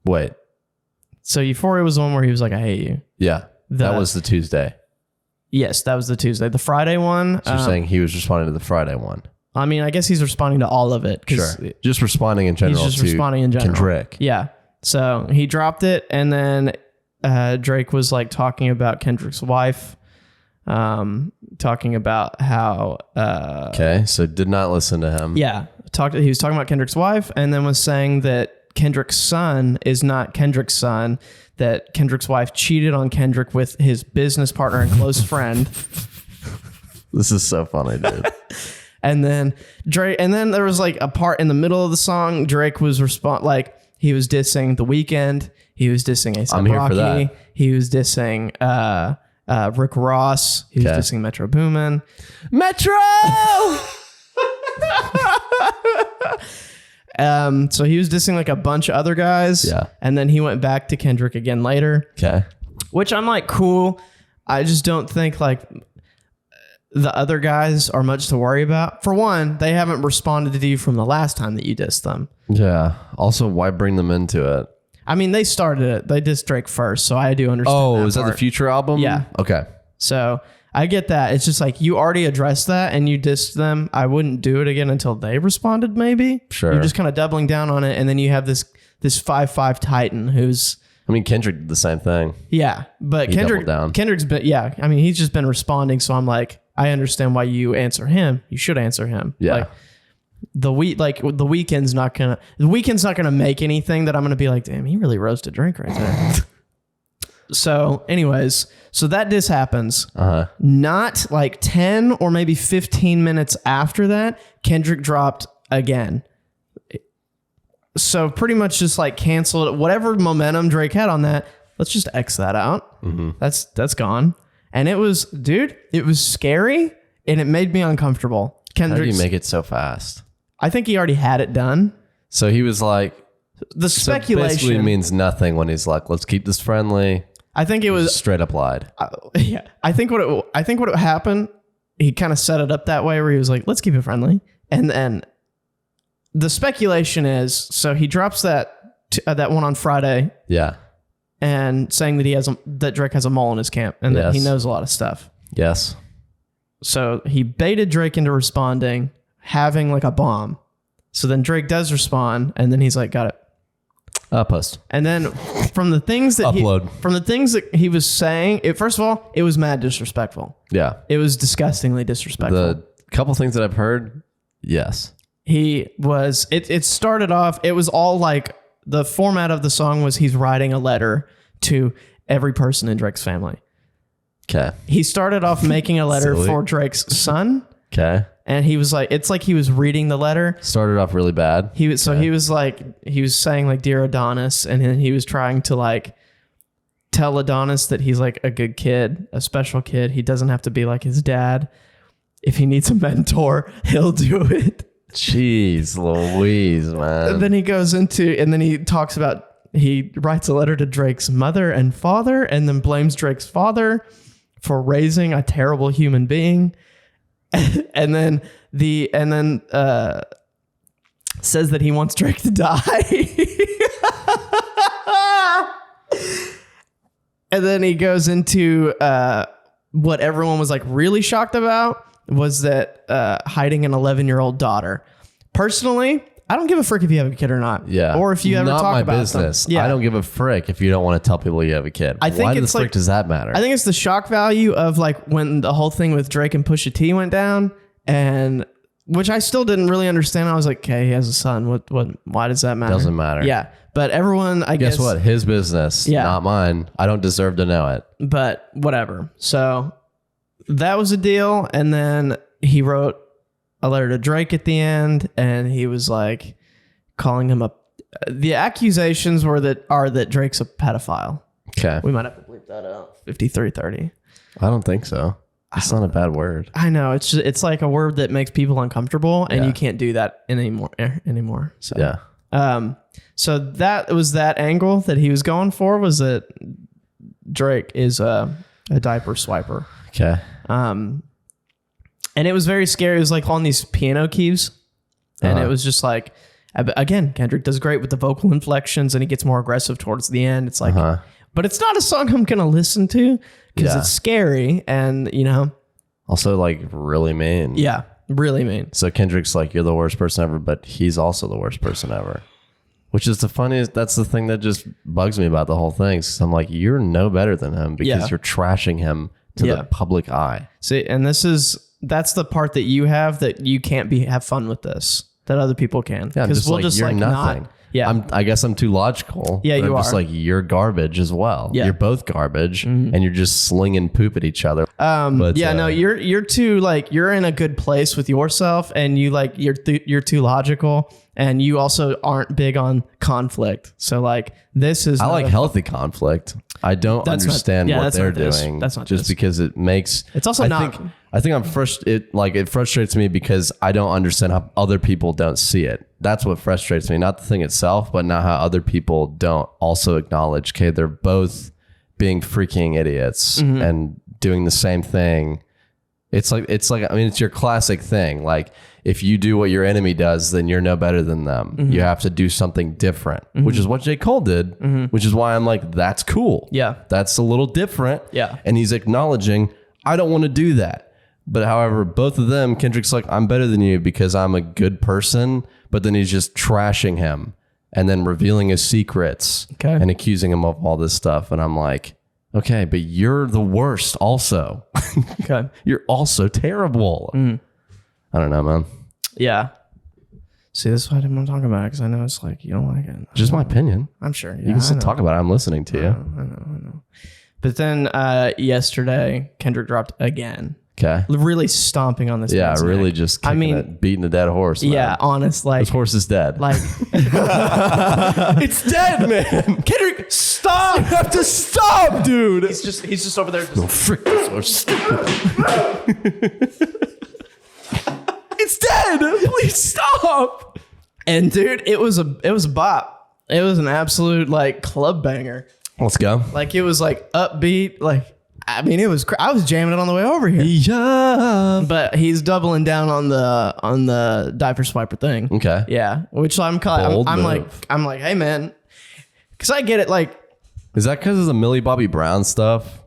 Wait. So Euphoria was the one where he was like, "I hate you." Yeah. That was the Tuesday. Yes, that was the Tuesday. The Friday one. So you're saying he was responding to the Friday one? I mean, I guess he's responding to all of it. Sure. Just responding in general. He's just responding in general. Kendrick. Yeah. So he dropped it, and then Drake was like talking about Kendrick's wife, talking about how. Okay, so did not listen to him. Yeah, he was talking about Kendrick's wife, and then was saying that Kendrick's son is not Kendrick's son, that Kendrick's wife cheated on Kendrick with his business partner and close friend. This is so funny, dude. And then there was like a part in the middle of the song, Drake was he was dissing The Weeknd, he was dissing A$AP Rocky, he was dissing Rick Ross, he was dissing Metro Boomin. Metro! So he was dissing like a bunch of other guys. Yeah. And then he went back to Kendrick again later. Okay. Which I'm like, cool. I just don't think like the other guys are much to worry about. For one, they haven't responded to you from the last time that you dissed them. Yeah. Also, why bring them into it? I mean, they started it. They dissed Drake first, so I do understand. Oh, is that the Future album? Yeah. Okay. So I get that. It's just like you already addressed that and you dissed them. I wouldn't do it again until they responded, maybe. Sure. You're just kind of doubling down on it. And then you have this 5'5" Titan who's... I mean, Kendrick did the same thing. Yeah, but He doubled down. Kendrick's been... Yeah, I mean, he's just been responding. So I'm like, I understand why you answer him. You should answer him. Yeah. Like, the Weeknd's not gonna make anything that I'm gonna be like, damn, he really roasted Drake right there. So anyways, so that diss happens. Not like 10 or maybe 15 minutes after that, Kendrick dropped again. So pretty much just like canceled whatever momentum Drake had on that. Let's just X that out. That's gone. And it was scary and it made me uncomfortable. How do you make it so fast? I think he already had it done. So he was like, the speculation basically means nothing when he's like, let's keep this friendly. I think it was straight up lied. Yeah. I think what happened, he kind of set it up that way where he was like, let's keep it friendly. And then the speculation is, so he drops that one on Friday. Yeah. And saying that that Drake has a mole in his camp and that he knows a lot of stuff. Yes. So he baited Drake into responding, having like a bomb. So then Drake does respond, and then he's like, got it. Post. And then from the things that he was saying, first of all, it was mad disrespectful. Yeah. It was disgustingly disrespectful. The couple things that I've heard, yes. It started off, it was all like, the format of the song was he's writing a letter to every person in Drake's family. Okay. He started off making a letter for Drake's son. Okay. And he was like, it's like he was reading the letter. Started off really bad. He was saying like, Dear Adonis. And then he was trying to like tell Adonis that he's like a good kid, a special kid. He doesn't have to be like his dad. If he needs a mentor, he'll do it. Jeez Louise, man. And then he talks about, he writes a letter to Drake's mother and father and then blames Drake's father for raising a terrible human being. And then says that he wants Drake to die. And then he goes into what everyone was like really shocked about was that hiding an 11-year-old daughter. Personally, I don't give a frick if you have a kid or not. Yeah. Or if you ever talk about Not my business. them. Yeah. I don't give a frick if you don't want to tell people you have a kid. Why the frick does that matter? I think it's the shock value of like when the whole thing with Drake and Pusha T went down, and which I still didn't really understand. I was like, okay, he has a son. Why does that matter? Doesn't matter. Yeah. But everyone, I guess. Guess what? His business, not mine. I don't deserve to know it. But whatever. So that was a deal. And then he wrote a letter to Drake at the end, and he was like calling him the accusations are that Drake's a pedophile. Okay. We might have to bleep that out. 5330. I don't think so. It's not a bad word. I know. It's like a word that makes people uncomfortable, and you can't do that anymore. So yeah. So that was that angle that he was going for, was that Drake is a diaper swiper. Okay. And it was very scary. It was like on these piano keys. And it was just like, again, Kendrick does great with the vocal inflections and he gets more aggressive towards the end. It's like, but it's not a song I'm going to listen to because it's scary and, Also like really mean. Yeah, really mean. So Kendrick's like, you're the worst person ever, but he's also the worst person ever. Which is the funniest. That's the thing that just bugs me about the whole thing. So I'm like, you're no better than him because you're trashing him to the public eye. See, and that's the part that you have that you can't have fun with this. that other people can. Yeah, Because we'll like, just you're like nothing. not. Yeah. I guess I'm too logical. Yeah, but you I'm just are. like, you're garbage as well. Yeah. You're both garbage, and you're just slinging poop at each other. But no, you're too like you're in a good place with yourself, and you like you're too logical, and you also aren't big on conflict. So like this is I like healthy conflict. I don't understand what they're doing. That's not just this. because it makes. It's also not. I think I'm it frustrates me because I don't understand how other people don't see it. That's what frustrates me, not the thing itself, but not how other people don't also acknowledge, okay, they're both being freaking idiots and doing the same thing. It's like I mean, it's your classic thing. Like if you do what your enemy does, then you're no better than them. You have to do something different, which is what J. Cole did, which is why I'm like, that's cool. Yeah. That's a little different. Yeah. And he's acknowledging, I don't want to do that. But however, both of them, Kendrick's like, I'm better than you because I'm a good person. But then he's just trashing him and then revealing his secrets and accusing him of all this stuff. And I'm like, okay, but you're the worst also. Okay. You're also terrible. I don't know, man. Yeah. See, this is why I didn't want to talk about it, because I know it's like you don't like it. Just my opinion. I'm sure. Yeah, You can still talk about it. I'm listening to you. I know. But then yesterday, Kendrick dropped again. Okay. Really stomping on this. Yeah, man's really neck. just kicking it, beating a dead horse. Man. Yeah, honest, like This horse is dead. like it's dead, man. Kendrick, stop! You have to stop, dude. He's just over there. No, frick, this horse. It's dead. Please stop. And dude, it was a bop. It was an absolute like club banger. Let's go. Like it was like upbeat. Like I mean, it was. I was jamming it on the way over here. Yeah. But he's doubling down on the diaper swiper thing. Okay. Yeah, which I'm Bold like, move. I'm like, hey man, because I get it. Like, Is that because of the Millie Bobby Brown stuff?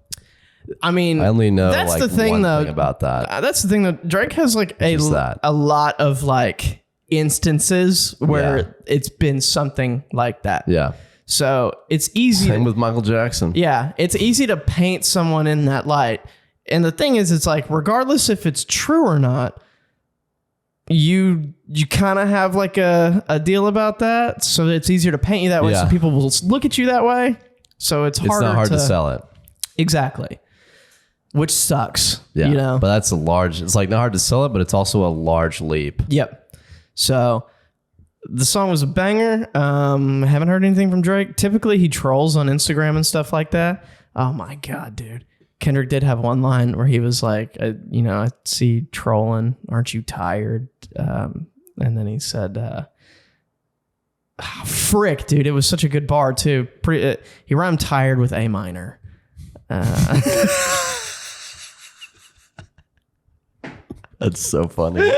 I mean, I only know that's like the thing one though thing about that. That's the thing though. Drake has like a lot of like instances where it's been something like that. Yeah. So it's easy. Same with Michael Jackson. Yeah, it's easy to paint someone in that light. And the thing is, it's like, regardless if it's true or not, you kind of have like a deal about that. So it's easier to paint you that way. Yeah. So people will look at you that way. So it's harder. It's not hard to sell it. Exactly. Which sucks. Yeah. You know? But that's it's like not hard to sell it, but it's also a large leap. Yep. So the song was a banger. Haven't heard anything from Drake. Typically he trolls on Instagram and stuff like that. Oh my God, dude. Kendrick did have one line where he was like, I see trolling. Aren't you tired? And then he said, frick, dude. It was such a good bar too. He rhymed tired with A minor. That's so funny.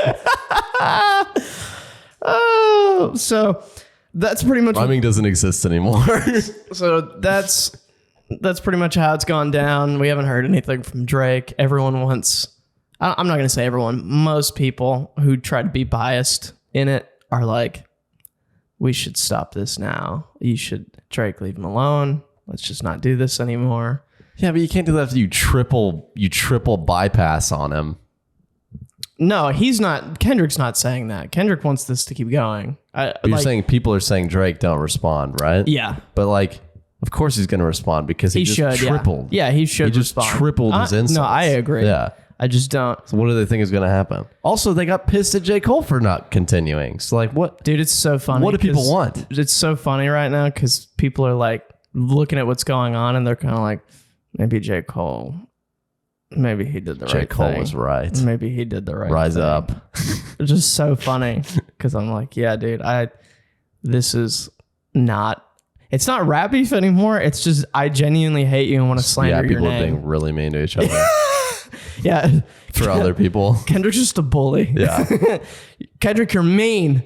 Oh, so that's pretty much. Rhyming doesn't exist anymore. So that's pretty much how it's gone down. We haven't heard anything from Drake. Everyone wants. I'm not going to say everyone. Most people who try to be biased in it are like, we should stop this now. Drake, leave him alone. Let's just not do this anymore. Yeah, but you can't do that if you triple bypass on him. No, he's not. Kendrick's not saying that. Kendrick wants this to keep going. But you're saying people are saying Drake don't respond, right? Yeah. But like, of course he's going to respond because he just should tripled. Yeah, he should. He just respond. tripled his insults. No, I agree. Yeah. I just don't. So what do they think is going to happen? Also, they got pissed at J. Cole for not continuing. So like, what? Dude, it's so funny. What do people want? It's so funny right now because people are like looking at what's going on and they're kind of like, maybe J. Cole. Maybe he did the right thing. J. Cole was right. Maybe he did the right Rise thing. up. It's just so funny because I'm like, yeah, dude, this is not, it's not rap beef anymore. It's just, I genuinely hate you and want to slander your people name. are being really mean to each other. Yeah. For other people. Kendrick's just a bully. Yeah. Kendrick, you're mean.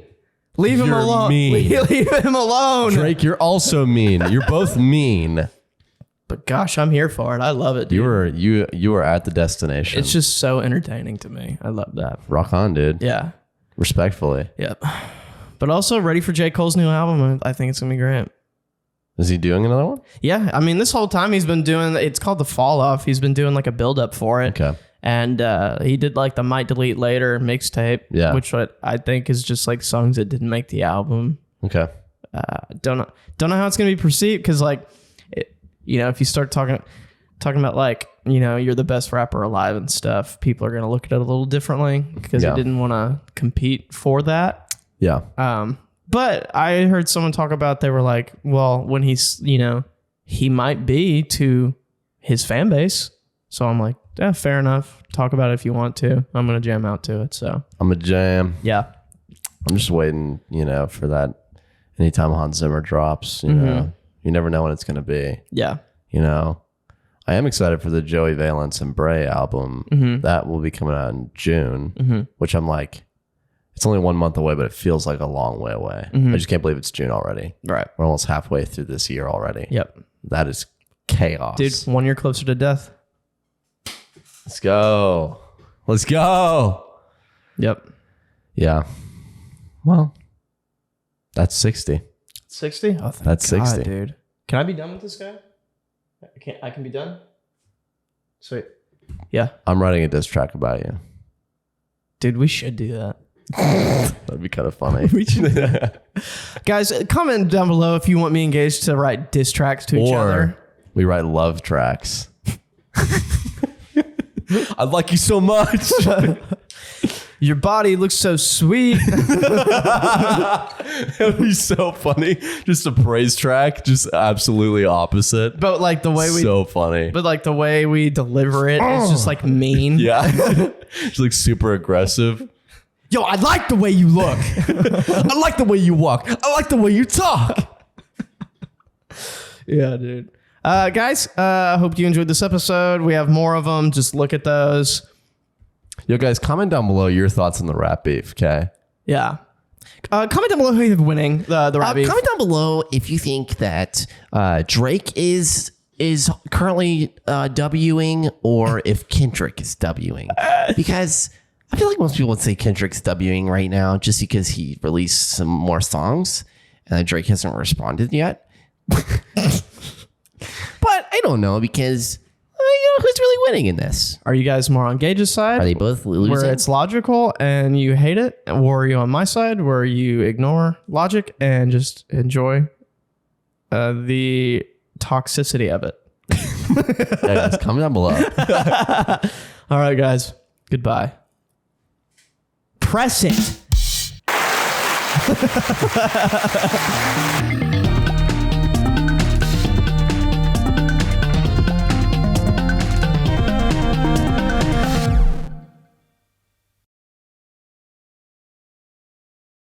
Leave him You're alone. mean. Leave him alone. Drake, you're also mean. You're both mean. But gosh, I'm here for it. I love it, dude. You were at the destination. It's just so entertaining to me. I love that. Rock on, dude. Yeah. Respectfully. Yep. But also ready for J. Cole's new album. I think it's going to be great. Is he doing another one? Yeah. I mean, this whole time he's been doing, it's called The Fall Off. He's been doing like a build up for it. Okay. And he did like the Might Delete Later mixtape, which I think is just like songs that didn't make the album. Okay. Don't know how it's gonna be perceived because like, if you start talking about like, you're the best rapper alive and stuff, people are gonna look at it a little differently because he didn't want to compete for that. Yeah. But I heard someone talk about, they were like, well, when he's, he might be to his fan base. So I'm like, yeah, fair enough. Talk about it if you want to. I'm going to jam out to it. So I'm a jam. Yeah. I'm just waiting, for that. Anytime Hans Zimmer drops, you know, you never know when it's going to be. Yeah. I am excited for the Joey Valence and Bray album. That will be coming out in June, which I'm like, it's only 1 month away, but it feels like a long way away. I just can't believe it's June already. Right. We're almost halfway through this year already. Yep. That is chaos. Dude, 1 year closer to death. Let's go. Let's go. Yep. Yeah. Well, that's 60. 60? Oh, that's God, 60. Dude. Can I be done with this guy? I can be done? Sweet. Yeah. I'm writing a diss track about you. Dude, we should do that. That'd be kind of funny. We should. Guys, comment down below if you want me and Gage to write diss tracks to each other. We write love tracks. I like you so much. Your body looks so sweet. It would be so funny. Just a praise track, just absolutely opposite. But like the way so funny. But like the way we deliver it is just like mean. Yeah. Just like super aggressive. Yo, I like the way you look. I like the way you walk. I like the way you talk. Yeah, dude. Guys, I hope you enjoyed this episode. We have more of them. Just look at those. Yo, guys, comment down below your thoughts on the rap beef, okay? Yeah. Comment down below who you think winning the rap beef. Comment down below if you think that Drake is currently Wing or if Kendrick is Wing. Because I feel like most people would say Kendrick's Wing right now just because he released some more songs and Drake hasn't responded yet. But I don't know because who's really winning in this? Are you guys more on Gage's side? Are they both losing? Where it's logical and you hate it? Or are you on my side where you ignore logic and just enjoy the toxicity of it? Yeah, guys, comment down below. All right, guys. Goodbye. Press it.